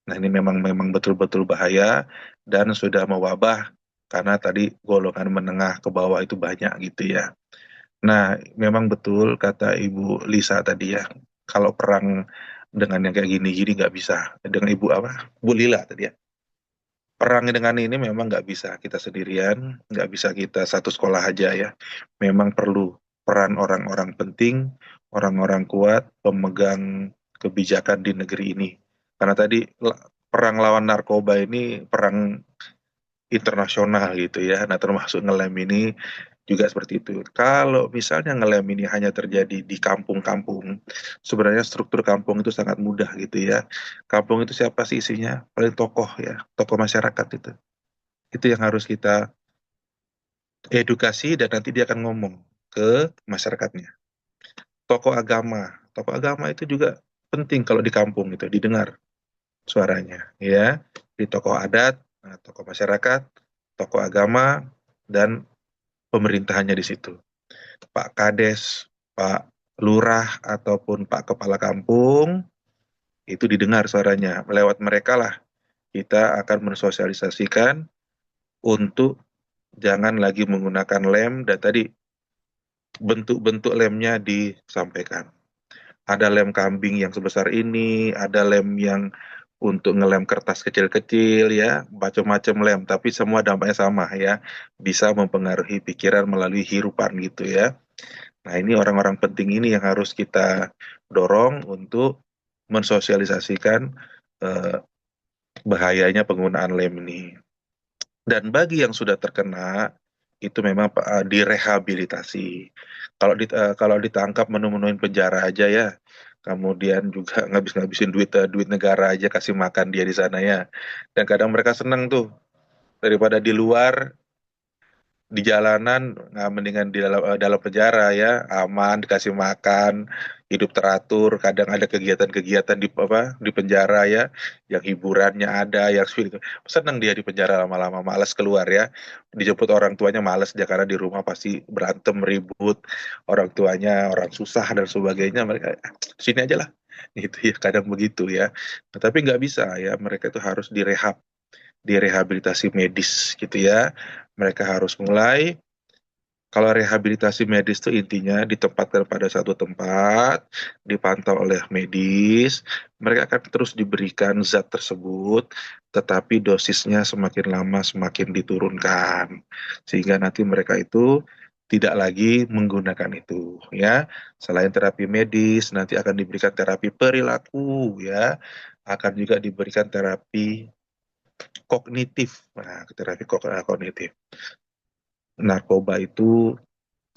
D: Nah, ini memang betul-betul bahaya dan sudah mewabah karena tadi golongan menengah ke bawah itu banyak gitu ya. Nah, memang betul kata Ibu Lisa tadi ya, kalau perang dengan yang kayak gini-gini nggak bisa. Dengan Ibu apa? Bu Lila tadi ya. Perang dengan ini memang nggak bisa kita sendirian, nggak bisa kita satu sekolah aja ya. Memang perlu peran orang-orang penting, orang-orang kuat, pemegang kebijakan di negeri ini. Karena tadi perang lawan narkoba ini perang internasional gitu ya. Nah, termasuk ngelem ini juga seperti itu. Kalau misalnya ngelem ini hanya terjadi di kampung-kampung, sebenarnya struktur kampung itu sangat mudah gitu ya. Kampung itu siapa sih isinya? Paling tokoh ya, tokoh masyarakat itu. Itu yang harus kita edukasi dan nanti dia akan ngomong ke masyarakatnya. Tokoh agama itu juga penting kalau di kampung itu didengar suaranya ya. Di tokoh adat, nah, tokoh masyarakat, tokoh agama dan pemerintahannya di situ. Pak Kades, Pak Lurah ataupun Pak Kepala Kampung itu didengar suaranya. Lewat mereka lah kita akan mensosialisasikan untuk jangan lagi menggunakan lem dan tadi bentuk-bentuk lemnya disampaikan. Ada lem kambing yang sebesar ini, ada lem yang untuk ngelem kertas kecil-kecil ya, macam-macam lem, tapi semua dampaknya sama ya, bisa mempengaruhi pikiran melalui hirupan gitu ya. Nah, ini orang-orang penting ini yang harus kita dorong untuk mensosialisasikan eh, bahayanya penggunaan lem ini. Dan bagi yang sudah terkena, itu memang direhabilitasi. Kalau ditangkap menu-menuin penjara aja ya, kemudian juga ngabis-ngabisin duit negara aja kasih makan dia di sana ya. Dan kadang mereka seneng tuh daripada di luar di jalanan, nah, mendingan di dalam penjara ya, aman, dikasih makan, hidup teratur. Kadang ada kegiatan-kegiatan di penjara ya, yang hiburannya ada, yang itu. Senang dia di penjara lama-lama, malas keluar ya. Dijemput orang tuanya malas dia karena di rumah pasti berantem ribut, orang tuanya orang susah dan sebagainya. Mereka sini aja lah, gitu ya. Kadang begitu ya. Nah, tapi nggak bisa ya, mereka itu harus direhabilitasi medis gitu ya. Mereka harus mulai, kalau rehabilitasi medis itu intinya ditempatkan pada satu tempat, dipantau oleh medis, mereka akan terus diberikan zat tersebut, tetapi dosisnya semakin lama semakin diturunkan, sehingga nanti mereka itu tidak lagi menggunakan itu ya. Selain terapi medis, nanti akan diberikan terapi perilaku ya, akan juga diberikan terapi kognitif. Nah, terapi kognitif. Narkoba itu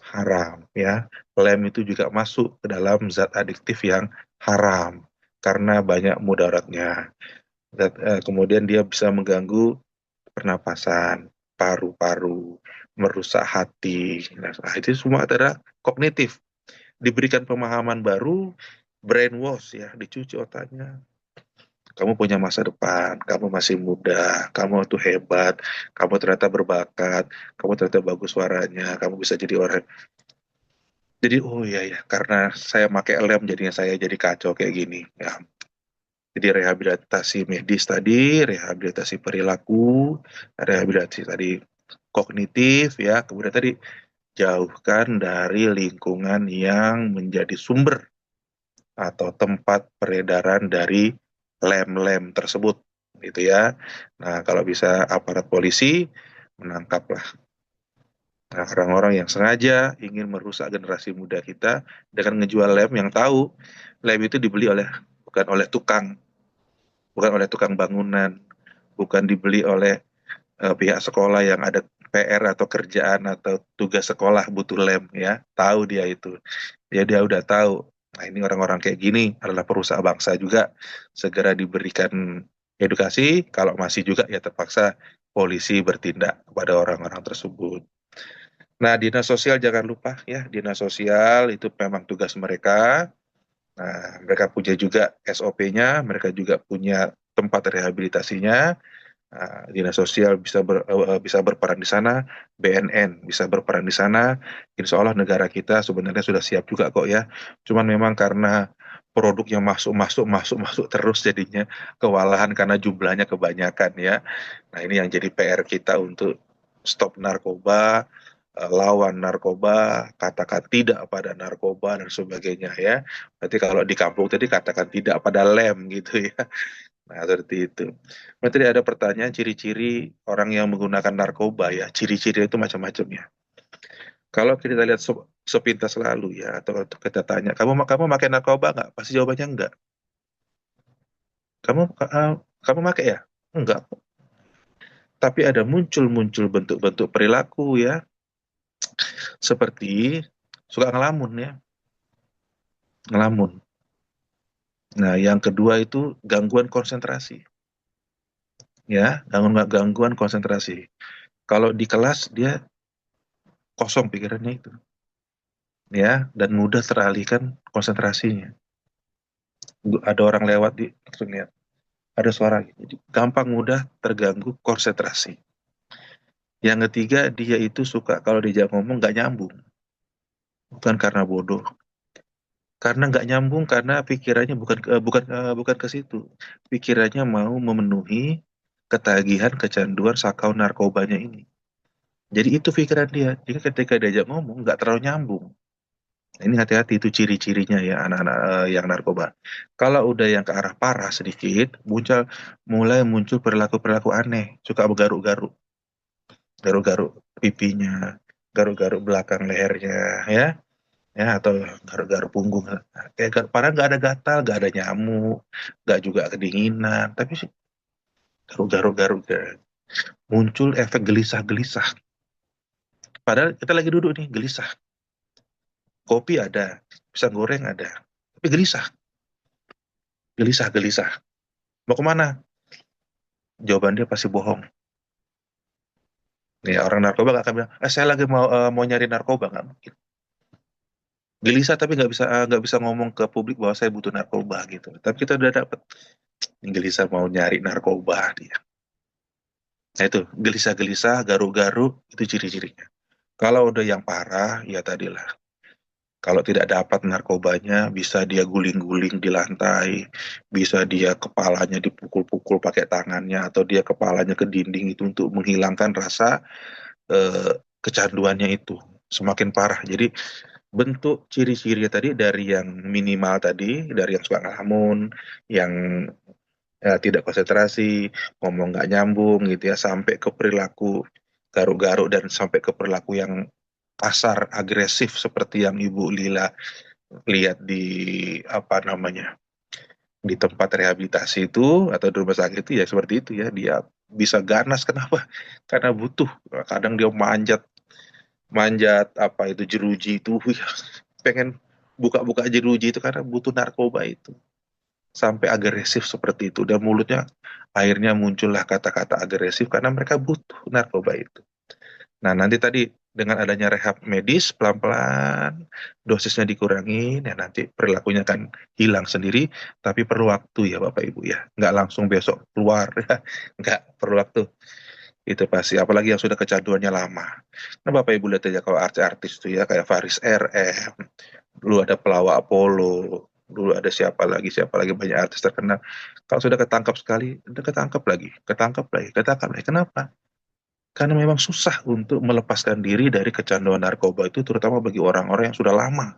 D: haram ya. Lem itu juga masuk ke dalam zat adiktif yang haram karena banyak mudaratnya. Kemudian dia bisa mengganggu pernapasan, paru-paru, merusak hati. Nah, itu semua adalah kognitif. Diberikan pemahaman baru, brainwash ya, dicuci otaknya. Kamu punya masa depan, kamu masih muda, kamu tuh hebat, kamu ternyata berbakat, kamu ternyata bagus suaranya, kamu bisa jadi orang. Jadi, oh iya ya, karena saya pakai lem jadinya saya jadi kacau kayak gini. Ya. Jadi rehabilitasi medis tadi, rehabilitasi perilaku, rehabilitasi tadi kognitif ya, kemudian tadi jauhkan dari lingkungan yang menjadi sumber atau tempat peredaran dari lem-lem tersebut gitu ya. Nah, kalau bisa aparat polisi menangkaplah orang-orang yang sengaja ingin merusak generasi muda kita dengan ngejual lem yang tahu lem itu dibeli bukan oleh tukang bangunan, bukan dibeli oleh pihak sekolah yang ada PR atau kerjaan atau tugas sekolah butuh lem ya. Tahu dia itu. Ya dia udah tahu. Nah, ini orang-orang kayak gini adalah perusak bangsa juga, segera diberikan edukasi. Kalau masih juga ya terpaksa polisi bertindak kepada orang-orang tersebut. Nah, dinas sosial jangan lupa ya, dinas sosial itu memang tugas mereka. Nah, mereka punya juga SOP-nya, mereka juga punya tempat rehabilitasinya. Nah, dinas sosial bisa berperan di sana, BNN bisa berperan di sana. Insya Allah negara kita sebenarnya sudah siap juga kok ya. Cuman memang karena produknya masuk terus jadinya kewalahan karena jumlahnya kebanyakan ya. Nah, ini yang jadi PR kita untuk stop narkoba, lawan narkoba, katakan tidak pada narkoba dan sebagainya ya. Berarti kalau di kampung tadi katakan tidak pada lem gitu ya. Nah, seperti itu. Berarti ada pertanyaan ciri-ciri orang yang menggunakan narkoba ya. Ciri-ciri itu macam-macam ya. Kalau kita lihat sepintas lalu ya, atau kita tanya, kamu pakai narkoba nggak? Pasti jawabannya enggak. Kamu kamu pakai ya? Enggak. Tapi ada muncul bentuk-bentuk perilaku ya, seperti suka ngelamun ya, ngelamun. Nah, yang kedua itu gangguan konsentrasi ya, gangguan konsentrasi. Kalau di kelas dia kosong pikirannya itu ya, dan mudah teralihkan konsentrasinya. Ada orang lewat di langsung lihat, ada suara gitu. Jadi gampang mudah terganggu konsentrasi. Yang ketiga, dia itu suka kalau diajak ngomong nggak nyambung, bukan karena bodoh, karena nggak nyambung, karena pikirannya bukan ke situ. Pikirannya mau memenuhi ketagihan, kecanduan sakau narkobanya ini. Jadi itu pikiran dia. Jadi ketika diajak ngomong nggak terlalu nyambung. Ini hati-hati, itu ciri-cirinya ya anak-anak yang narkoba. Kalau udah yang ke arah parah sedikit, mulai muncul perilaku-perilaku aneh, suka bergaruk-garuk, garuk-garuk pipinya, garuk-garuk belakang lehernya, ya, atau garuk-garuk punggung. Kayak padahal nggak ada gatal, nggak ada nyamuk, nggak juga kedinginan, tapi sih garuk-garuk-garuk. Muncul efek gelisah-gelisah. Padahal kita lagi duduk nih, gelisah. Kopi ada, pisang goreng ada, tapi gelisah, gelisah-gelisah. Mau kemana? Jawaban dia pasti bohong. Ya, orang narkoba gak akan bilang, saya lagi mau nyari narkoba, nggak mungkin. Gelisah tapi nggak bisa ngomong ke publik bahwa saya butuh narkoba gitu. Tapi kita udah dapet gelisah mau nyari narkoba dia. Nah itu gelisah-gelisah, garuk-garuk itu ciri-cirinya. Kalau udah yang parah, ya tadilah. Kalau tidak dapat narkobanya, bisa dia guling-guling di lantai, bisa dia kepalanya dipukul-pukul pakai tangannya, atau dia kepalanya ke dinding itu untuk menghilangkan rasa kecanduannya itu. Semakin parah. Jadi bentuk ciri-ciri tadi dari yang minimal tadi, dari yang suka ngelamun, yang tidak konsentrasi, ngomong nggak nyambung gitu ya, sampai ke perilaku garuk-garuk dan sampai ke perilaku yang kasar, agresif seperti yang Ibu Lila lihat di apa namanya, di tempat rehabilitasi itu atau di rumah sakit itu ya seperti itu ya, dia bisa ganas. Kenapa? Karena butuh. Kadang dia manjat manjat apa itu jeruji itu ya, pengen buka-buka jeruji itu karena butuh narkoba itu, sampai agresif seperti itu, dan mulutnya akhirnya muncullah kata-kata agresif karena mereka butuh narkoba itu. Nah, nanti tadi dengan adanya rehab medis, pelan-pelan dosisnya dikurangin, ya nanti perilakunya akan hilang sendiri, tapi perlu waktu ya Bapak Ibu ya. Nggak langsung besok keluar, ya. Nggak perlu waktu. Itu pasti, apalagi yang sudah kecanduannya lama. Nah, Bapak Ibu lihat aja kalau artis-artis itu ya, kayak Faris RM, dulu ada pelawak Apollo, dulu ada siapa lagi banyak artis terkenal. Kalau sudah ketangkap sekali, udah ketangkap lagi, ketangkap lagi, ketangkap lagi. Kenapa? Karena memang susah untuk melepaskan diri dari kecanduan narkoba itu, terutama bagi orang-orang yang sudah lama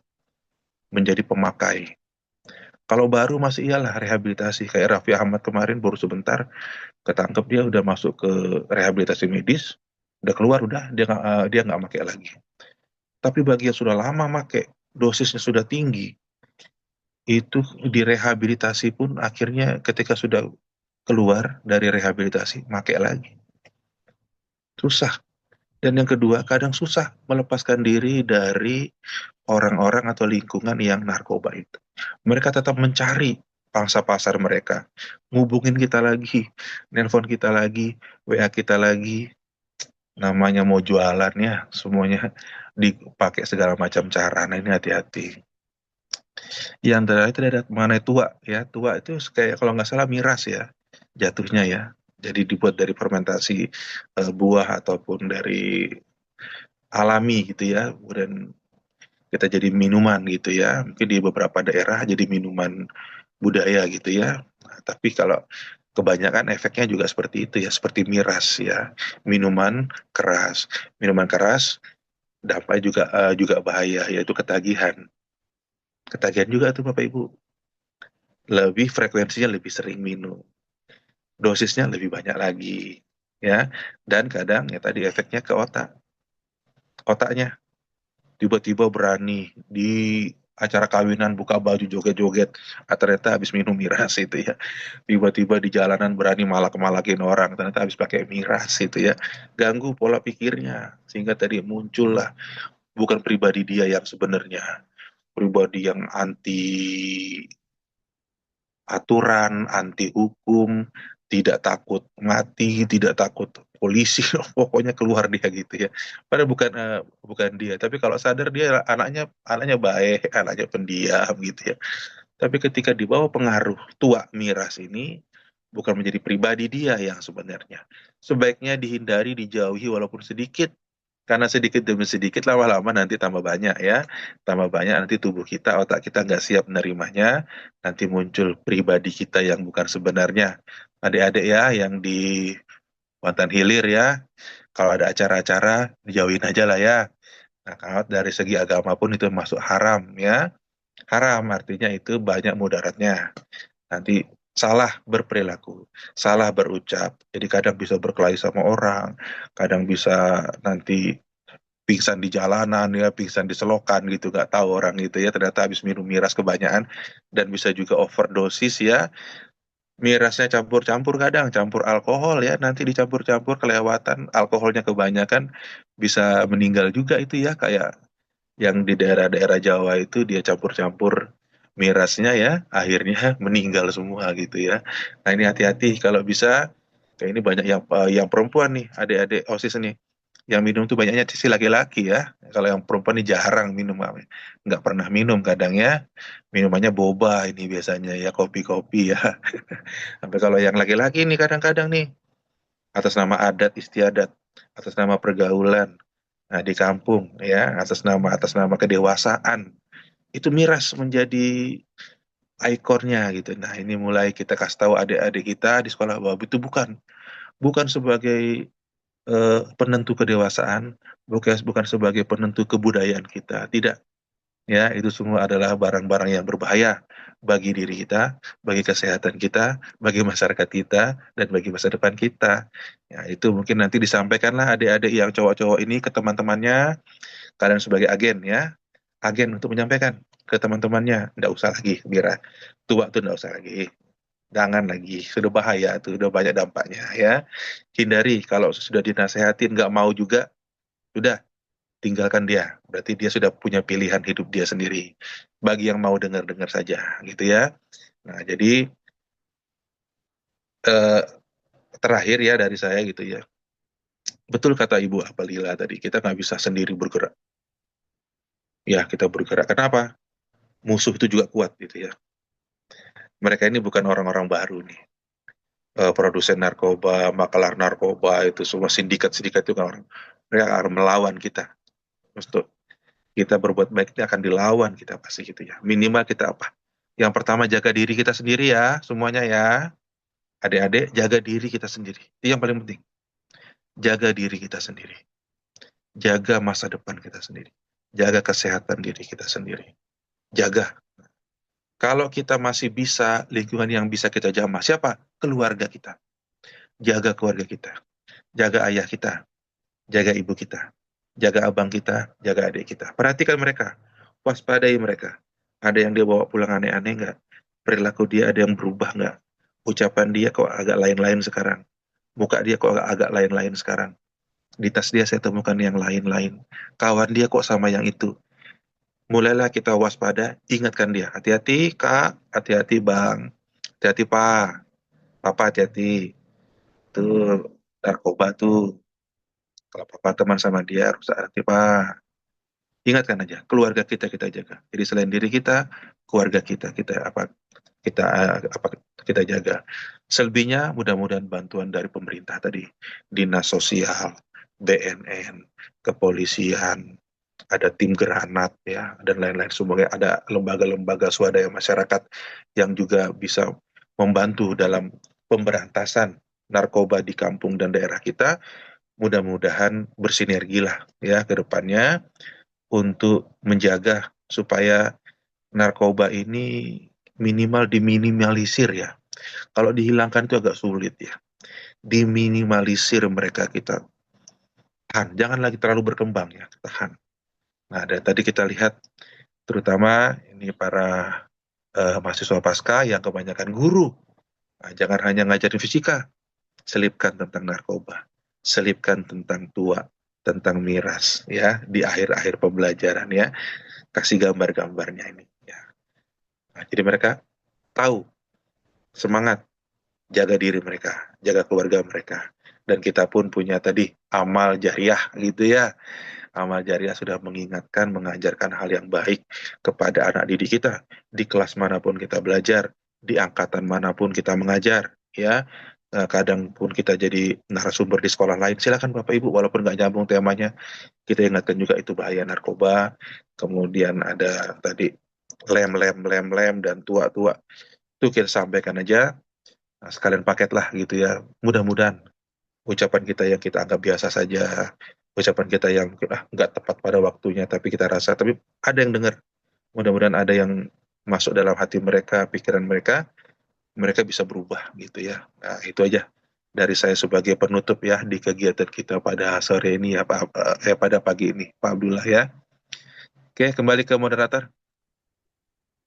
D: menjadi pemakai. Kalau baru masih iyalah rehabilitasi, kayak Raffi Ahmad kemarin baru sebentar ketangkep, dia udah masuk ke rehabilitasi medis, udah keluar, udah dia nggak pakai lagi. Tapi bagi yang sudah lama pakai, dosisnya sudah tinggi, itu direhabilitasi pun akhirnya ketika sudah keluar dari rehabilitasi pakai lagi, susah. Dan yang kedua, kadang susah melepaskan diri dari orang-orang atau lingkungan yang narkoba itu. Mereka tetap mencari pangsa pasar mereka, ngubungin kita lagi, nelpon kita lagi, WA kita lagi, namanya mau jualan ya, semuanya dipakai segala macam cara. Nah, ini hati-hati. Yang terakhir ada mengenai tua ya, tua itu kayak kalau nggak salah miras ya, jatuhnya ya. Jadi dibuat dari fermentasi buah ataupun dari alami gitu ya, kemudian kita jadi minuman gitu ya. Mungkin di beberapa daerah jadi minuman budaya gitu ya. Nah, tapi kalau kebanyakan efeknya juga seperti itu ya, seperti miras ya, minuman keras. Minuman keras dampaknya juga bahaya, yaitu ketagihan. Ketagihan juga tuh Bapak Ibu. Lebih frekuensinya lebih sering minum. Dosisnya lebih banyak lagi ya. Dan kadang ya tadi efeknya ke otak. Otaknya tiba-tiba berani acara kawinan buka baju joget-joget, ternyata habis minum miras itu ya. Tiba-tiba di jalanan berani malak-malakin orang, ternyata habis pakai miras itu ya. Ganggu pola pikirnya, sehingga tadi muncullah bukan pribadi dia yang sebenarnya, pribadi yang anti aturan, anti hukum, tidak takut mati, tidak takut polisi, pokoknya keluar dia gitu ya. Padahal bukan dia, tapi kalau sadar dia anaknya anaknya baik, anaknya pendiam gitu ya. Tapi ketika di bawah pengaruh tua miras ini, bukan menjadi pribadi dia yang sebenarnya. Sebaiknya dihindari, dijauhi walaupun sedikit. Karena sedikit demi sedikit lama-lama nanti tambah banyak ya. Tambah banyak nanti tubuh kita, otak kita nggak siap menerimanya. Nanti muncul pribadi kita yang bukan sebenarnya. Adik-adik ya yang di Wantan Hilir ya. Kalau ada acara-acara, dijauhin aja lah ya. Nah, kalau dari segi agama pun itu masuk haram ya. Haram artinya itu banyak mudaratnya. Nanti salah berperilaku, salah berucap. Jadi kadang bisa berkelahi sama orang, kadang bisa nanti pingsan di jalanan ya, pingsan di selokan gitu, nggak tahu orang gitu ya. Ternyata habis minum miras kebanyakan dan bisa juga overdosis ya. Mirasnya campur-campur kadang, campur alkohol ya, nanti dicampur-campur kelewatan, alkoholnya kebanyakan bisa meninggal juga itu ya, kayak yang di daerah-daerah Jawa itu dia campur-campur mirasnya ya, akhirnya meninggal semua gitu ya. Nah ini hati-hati kalau bisa, kayak ini banyak yang perempuan nih, adik-adik OSIS nih, yang minum tuh banyaknya sisi laki-laki ya. Kalau yang perempuan nih jarang minum, nggak pernah minum kadang ya, minumannya boba ini biasanya ya, kopi-kopi ya. Sampai kalau yang laki-laki nih kadang-kadang nih, atas nama adat istiadat, atas nama pergaulan, nah di kampung ya, atas nama kedewasaan, itu miras menjadi ikonnya gitu. Nah, ini mulai kita kasih tahu adik-adik kita di sekolah bahwa itu bukan sebagai penentu kedewasaan, bukan sebagai penentu kebudayaan kita. Tidak, ya, itu semua adalah barang-barang yang berbahaya bagi diri kita, bagi kesehatan kita, bagi masyarakat kita, dan bagi masa depan kita. Ya, itu mungkin nanti disampaikanlah adik-adik yang cowok-cowok ini ke teman-temannya, kalian sebagai agen ya, agen untuk menyampaikan ke teman-temannya, nggak usah lagi, Mira, tua tuh nggak usah lagi, jangan lagi, sudah bahaya tuh, udah banyak dampaknya ya. Hindari, kalau sudah dinasehatin nggak mau juga, sudah tinggalkan dia. Berarti dia sudah punya pilihan hidup dia sendiri. Bagi yang mau dengar-dengar saja, gitu ya. Nah, jadi eh, terakhir ya dari saya gitu ya. Betul kata Ibu Apalila tadi, kita nggak bisa sendiri bergerak. Ya, kita bergerak. Kenapa? Musuh itu juga kuat gitu ya. Mereka ini bukan orang-orang baru nih. Produsen narkoba, makelar narkoba, itu semua sindikat-sindikat itu kan orang. Mereka akan melawan kita. Untuk kita berbuat baik ini akan dilawan kita pasti gitu ya. Minimal kita apa? Yang pertama jaga diri kita sendiri ya, semuanya ya. Adik-adik jaga diri kita sendiri. Itu yang paling penting. Jaga diri kita sendiri. Jaga masa depan kita sendiri. Jaga kesehatan diri kita sendiri. Jaga. Kalau kita masih bisa, lingkungan yang bisa kita jamah. Siapa? Keluarga kita. Jaga keluarga kita. Jaga ayah kita. Jaga ibu kita. Jaga abang kita. Jaga adik kita. Perhatikan mereka. Waspadai mereka. Ada yang dia bawa pulang aneh-aneh nggak? Perilaku dia ada yang berubah nggak? Ucapan dia kok agak lain-lain sekarang. Muka dia kok agak lain-lain sekarang. Di tas dia saya temukan yang lain-lain. Kawan dia kok sama yang itu. Mulailah kita waspada, ingatkan dia. Hati-hati kak, hati-hati bang, hati-hati pak, papa hati-hati. Tuh, narkoba tuh. Kalau papa teman sama dia, harus hati pak. Ingatkan aja, keluarga kita jaga. Jadi selain diri kita, keluarga kita kita apa kita jaga. Selebihnya mudah-mudahan bantuan dari pemerintah tadi, dinas sosial, BNN, kepolisian, ada tim granat ya dan lain-lain. Semoga ada lembaga-lembaga swadaya masyarakat yang juga bisa membantu dalam pemberantasan narkoba di kampung dan daerah kita. Mudah-mudahan bersinergi lah ya ke depannya untuk menjaga supaya narkoba ini minimal diminimalisir ya. Kalau dihilangkan itu agak sulit ya. Diminimalisir mereka kita tahan, jangan lagi terlalu berkembang ya, tahan. Nah, dari tadi kita lihat terutama ini para mahasiswa pasca yang kebanyakan guru. Nah, jangan hanya ngajarin fisika, selipkan tentang narkoba, selipkan tentang tua, tentang miras ya di akhir-akhir pembelajaran ya, kasih gambar-gambarnya ini ya. Nah, jadi mereka tahu semangat jaga diri mereka, jaga keluarga mereka. Dan kita pun punya tadi amal jariah gitu ya. Amal jariah sudah mengingatkan, mengajarkan hal yang baik kepada anak didik kita di kelas manapun kita belajar, di angkatan manapun kita mengajar, ya. Kadang pun kita jadi narasumber di sekolah lain, silakan Bapak Ibu, walaupun nggak nyambung temanya, kita ingatkan juga itu bahaya narkoba. Kemudian ada tadi lem dan tua-tua, itu kita sampaikan aja. Nah, sekalian paketlah gitu ya. Mudah-mudahan ucapan kita yang kita anggap biasa saja, ucapan kita yang nggak tepat pada waktunya, tapi kita rasa, tapi ada yang dengar. Mudah-mudahan ada yang masuk dalam hati mereka, pikiran mereka, mereka bisa berubah gitu ya. Nah, itu aja dari saya sebagai penutup ya di kegiatan kita pada sore ini ya Pak, pada pagi ini Pak Abdullah ya. Oke, kembali ke moderator.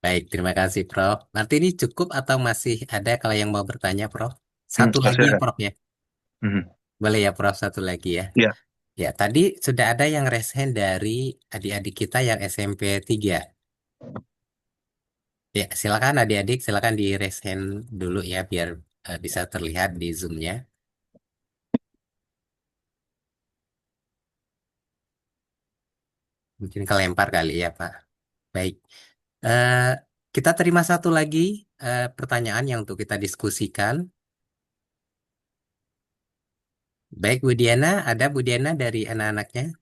B: Baik, terima kasih Prof. Nanti ini cukup atau masih ada kalau yang mau bertanya Prof? Satu lagi
D: Masih
B: ya
D: ada.
B: Prof ya?
D: Mhm.
B: Boleh ya Prof, satu lagi ya?
D: Ya,
B: Ya, tadi sudah ada yang raise hand dari adik-adik kita yang SMP 3. Ya, silakan adik-adik, silakan di raise hand dulu ya biar bisa terlihat di Zoom-nya. Mungkin kelempar kali ya Pak. Baik, Eh, kita terima satu lagi pertanyaan yang untuk kita diskusikan. Baik, Bu Diana, ada Bu Diana dari anak-anaknya?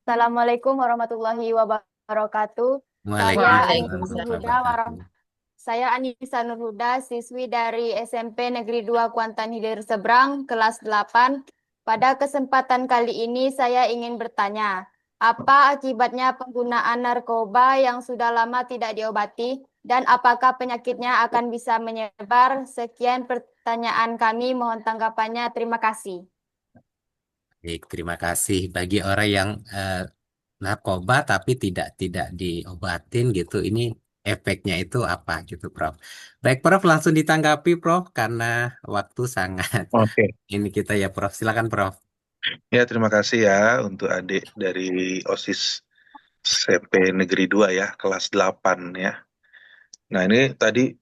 G: Assalamualaikum warahmatullahi wabarakatuh.
B: Waalaikumsalam
F: Waalaikumsalam.
B: warahmatullahi.
G: Saya Anissa Nurhuda, siswi dari SMP Negeri 2 Kuantan Hilir Seberang, kelas 8. Pada kesempatan kali ini saya ingin bertanya, apa akibatnya penggunaan narkoba yang sudah lama tidak diobati dan apakah penyakitnya akan bisa menyebar? Sekian pertanyaan kami, mohon tanggapannya. Terima kasih.
B: Baik, terima kasih bagi orang yang narkoba tapi tidak diobatin gitu. Ini efeknya itu apa gitu, Prof. Baik, Prof, langsung ditanggapi, Prof, karena waktu sangat
D: oke.
B: ini kita ya, Prof. Silakan, Prof.
D: Ya, terima kasih ya untuk adik dari OSIS SMP Negeri 2 ya, kelas 8 ya. Nah, ini tadi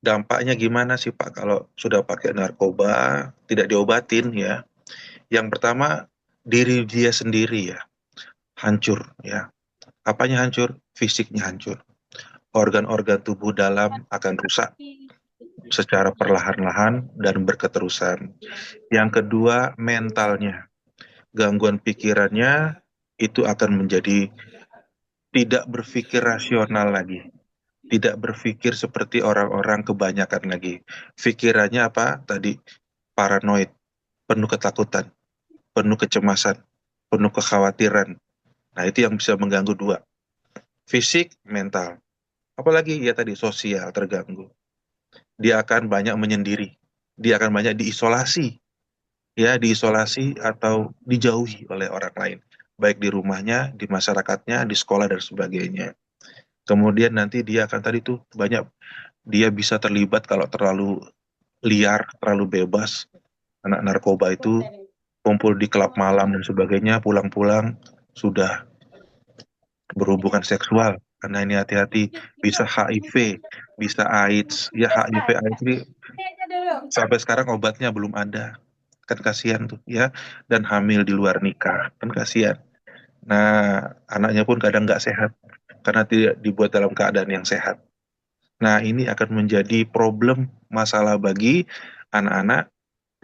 D: dampaknya gimana sih Pak kalau sudah pakai narkoba, tidak diobatin ya. Yang pertama, diri dia sendiri ya, hancur ya. Apanya hancur? Fisiknya hancur. Organ-organ tubuh dalam akan rusak secara perlahan-lahan dan berketerusan. Yang kedua, mentalnya. Gangguan pikirannya itu akan menjadi tidak berpikir rasional lagi. Tidak berpikir seperti orang-orang kebanyakan lagi. Pikirannya apa? Tadi paranoid, penuh ketakutan, penuh kecemasan, penuh kekhawatiran. Nah, itu yang bisa mengganggu dua. Fisik, mental. Apalagi ya tadi sosial terganggu. Dia akan banyak menyendiri. Dia akan banyak diisolasi. Ya, diisolasi atau dijauhi oleh orang lain. Baik di rumahnya, di masyarakatnya, di sekolah, dan sebagainya. Kemudian nanti dia akan tadi tuh banyak, dia bisa terlibat kalau terlalu liar, terlalu bebas. Anak narkoba itu kumpul di klub malam dan sebagainya, pulang-pulang sudah berhubungan seksual. Karena ini hati-hati, bisa HIV, bisa AIDS. Ya HIV, AIDS ini sampai sekarang obatnya belum ada. Kan kasihan tuh ya. Dan hamil di luar nikah, kan kasihan. Nah, anaknya pun kadang nggak sehat. Karena tidak dibuat dalam keadaan yang sehat. Nah, ini akan menjadi problem, masalah bagi anak-anak,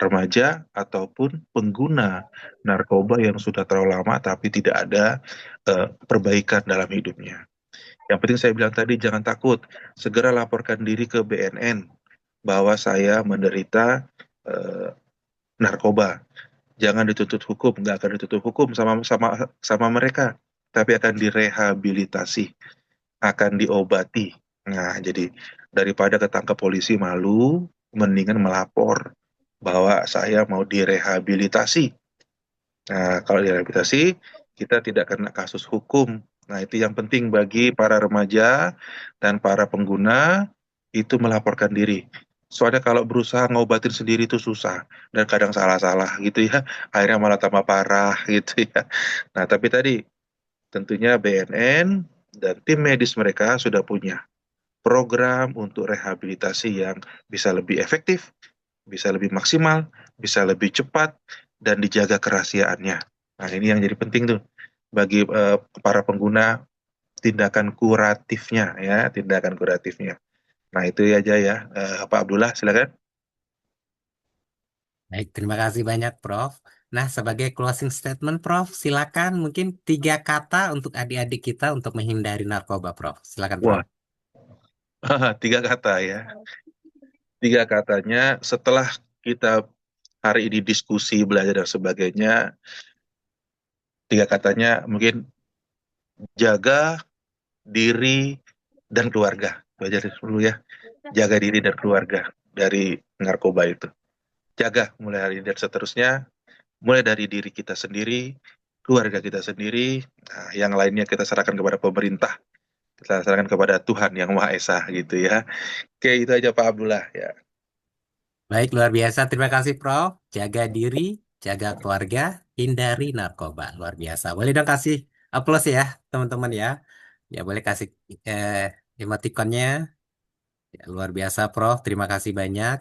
D: remaja, ataupun pengguna narkoba yang sudah terlalu lama tapi tidak ada perbaikan dalam hidupnya. Yang penting saya bilang tadi, jangan takut. Segera laporkan diri ke BNN bahwa saya menderita narkoba. Jangan dituntut hukum, nggak akan dituntut hukum sama mereka, tapi akan direhabilitasi, akan diobati. Nah, jadi daripada ketangkap polisi malu, mendingan melapor. bahwa saya mau direhabilitasi. Nah, kalau direhabilitasi, kita tidak kena kasus hukum. Nah, itu yang penting bagi para remaja dan para pengguna itu melaporkan diri. Soalnya kalau berusaha ngobatin sendiri itu susah dan kadang salah-salah gitu ya, akhirnya malah tambah parah gitu ya. Nah, tapi tadi tentunya BNN dan tim medis mereka sudah punya program untuk rehabilitasi yang bisa lebih efektif, bisa lebih maksimal, bisa lebih cepat, dan dijaga kerahasiaannya. Nah, ini yang jadi penting tuh bagi para pengguna tindakan kuratifnya ya, tindakan kuratifnya. Nah, itu aja ya, Pak Abdullah, silakan.
B: Baik, terima kasih banyak, Prof. Nah, sebagai closing statement, Prof, silakan mungkin 3 kata untuk adik-adik kita untuk menghindari narkoba, Prof. Silakan, Prof.
D: Wah, 3 kata ya. 3 katanya setelah kita hari ini diskusi, belajar dan sebagainya, 3 katanya mungkin jaga diri dan keluarga. Belajar dulu ya, jaga diri dan keluarga dari narkoba itu. Jaga mulai hari ini dan seterusnya, mulai dari diri kita sendiri, keluarga kita sendiri, nah, yang lainnya kita serahkan kepada pemerintah, kita serahkan kepada Tuhan Yang Maha Esa gitu ya. Oke, itu aja Pak Abdullah ya.
B: Baik, luar biasa. Terima kasih, Prof. Jaga diri, jaga keluarga, hindari narkoba. Luar biasa. Boleh dong kasih aplaus ya, teman-teman ya. Ya, boleh kasih eh, emotikonnya. Ya, luar biasa, Prof. Terima kasih banyak.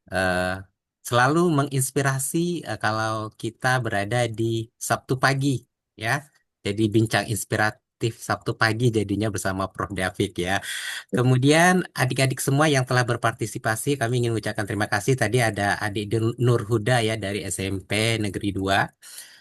B: eh, Selalu menginspirasi kalau kita berada di Sabtu pagi ya. Jadi bincang inspiratif Sabtu pagi jadinya bersama Prof. David ya. Kemudian adik-adik semua yang telah berpartisipasi kami ingin mengucapkan terima kasih. Tadi ada adik Nur Huda ya dari SMP Negeri 2.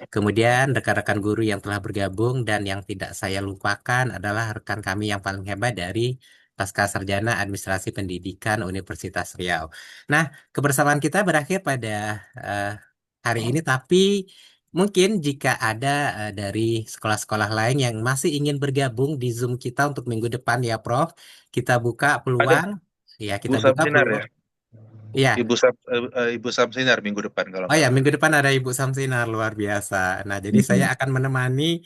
B: Kemudian rekan-rekan guru yang telah bergabung dan yang tidak saya lupakan adalah rekan kami yang paling hebat dari Pasca Sarjana Administrasi Pendidikan Universitas Riau. Nah, kebersamaan kita berakhir pada eh, hari ini, tapi mungkin jika ada dari sekolah-sekolah lain yang masih ingin bergabung di Zoom kita untuk minggu depan ya, Prof, kita buka
D: Ada
B: peluang. Ya,
D: Bu
B: kita buka
D: Samsinar ya.
B: peluang. Ya,
D: Ibu Samsinar minggu depan kalau
B: oh
D: nggak
B: ya,
D: salah.
B: minggu depan ada Ibu Samsinar luar biasa. Nah, jadi saya akan menemani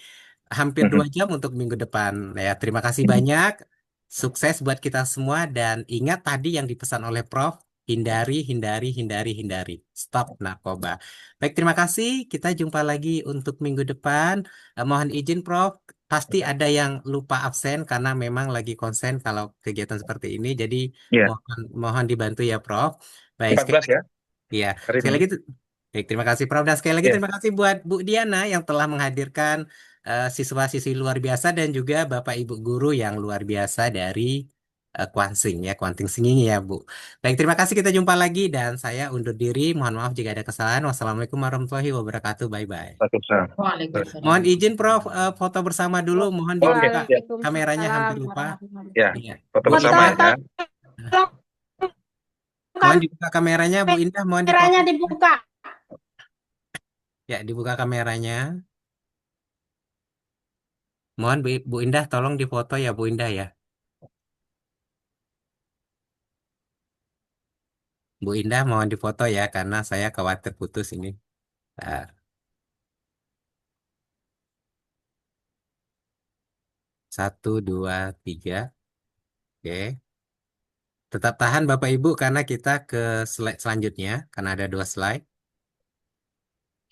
B: hampir 2 jam untuk minggu depan. Ya, terima kasih banyak. Sukses buat kita semua dan ingat tadi yang dipesan oleh Prof. Hindari, hindari, hindari, hindari. Stop narkoba. Baik, terima kasih. Kita jumpa lagi untuk minggu depan. Mohon izin, Prof. Pasti ada yang lupa absen karena memang lagi konsen kalau kegiatan seperti ini. Jadi
D: Iya,
B: mohon mohon dibantu ya, Prof. Baik,
D: 14 ya
B: iya,
D: hari
B: sekali
D: ini.
B: lagi, baik, terima kasih Prof. Dan sekali lagi
D: Iya,
B: terima kasih buat Bu Diana yang telah menghadirkan siswa-siswi luar biasa dan juga Bapak Ibu guru yang luar biasa dari Kuansing ya, Kuanting Singing ya Bu. Baik, terima kasih kita jumpa lagi dan saya undur diri. Mohon maaf jika ada kesalahan. Wassalamualaikum warahmatullahi wabarakatuh. Bye bye.
D: Waalaikumsalam.
B: Mohon
F: Waalaikumsalam.
B: izin Prof, foto bersama dulu. Mohon
D: Oke,
B: dibuka
D: ya,
B: kameranya
A: Waalaikumsalam
B: hampir lupa.
A: warahmatullahi
D: ya,
B: Iya.
D: foto
B: Bu
D: bersama
B: Indah,
A: wabarakatuh.
D: ya.
A: Tolong
B: mohon dibuka kameranya Bu Indah, mohon
A: kameranya
B: dipotong.
A: dibuka.
B: Ya, dibuka kameranya. Mohon Bu Indah tolong difoto ya Bu Indah ya. Bu Indah mohon difoto ya karena saya khawatir putus ini. Bentar. 1, 2, 3. Oke. Tetap tahan Bapak Ibu karena kita ke slide selanjutnya karena ada 2 slide.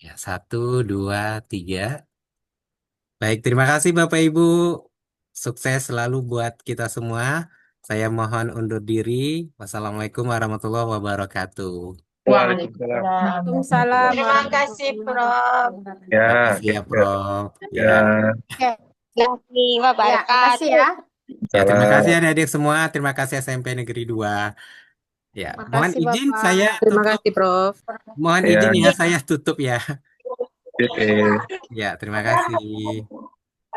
B: Ya, 1, 2, 3. Baik, terima kasih Bapak Ibu. Sukses selalu buat kita semua. Saya mohon undur diri. Wassalamualaikum warahmatullahi wabarakatuh.
D: Waalaikumsalam.
A: Waalaikumsalam
E: Terima kasih, Prof.
A: warahmatullahi
D: Ya,
B: Terima kasih ya
D: oke.
B: Prof.
D: Ya,
B: Ya.
A: wabarakatuh. Ya, makasih ya.
B: Ya, terima kasih
D: salam.
B: adik-adik semua. Terima kasih SMP Negeri 2. Ya, mohon
A: Makasih
B: izin saya
A: Bapak.
H: Terima
B: tutup.
H: kasih, Prof.
B: Mohon
D: Ya,
B: izin ya saya tutup ya.
D: oke.
B: Ya, terima kasih.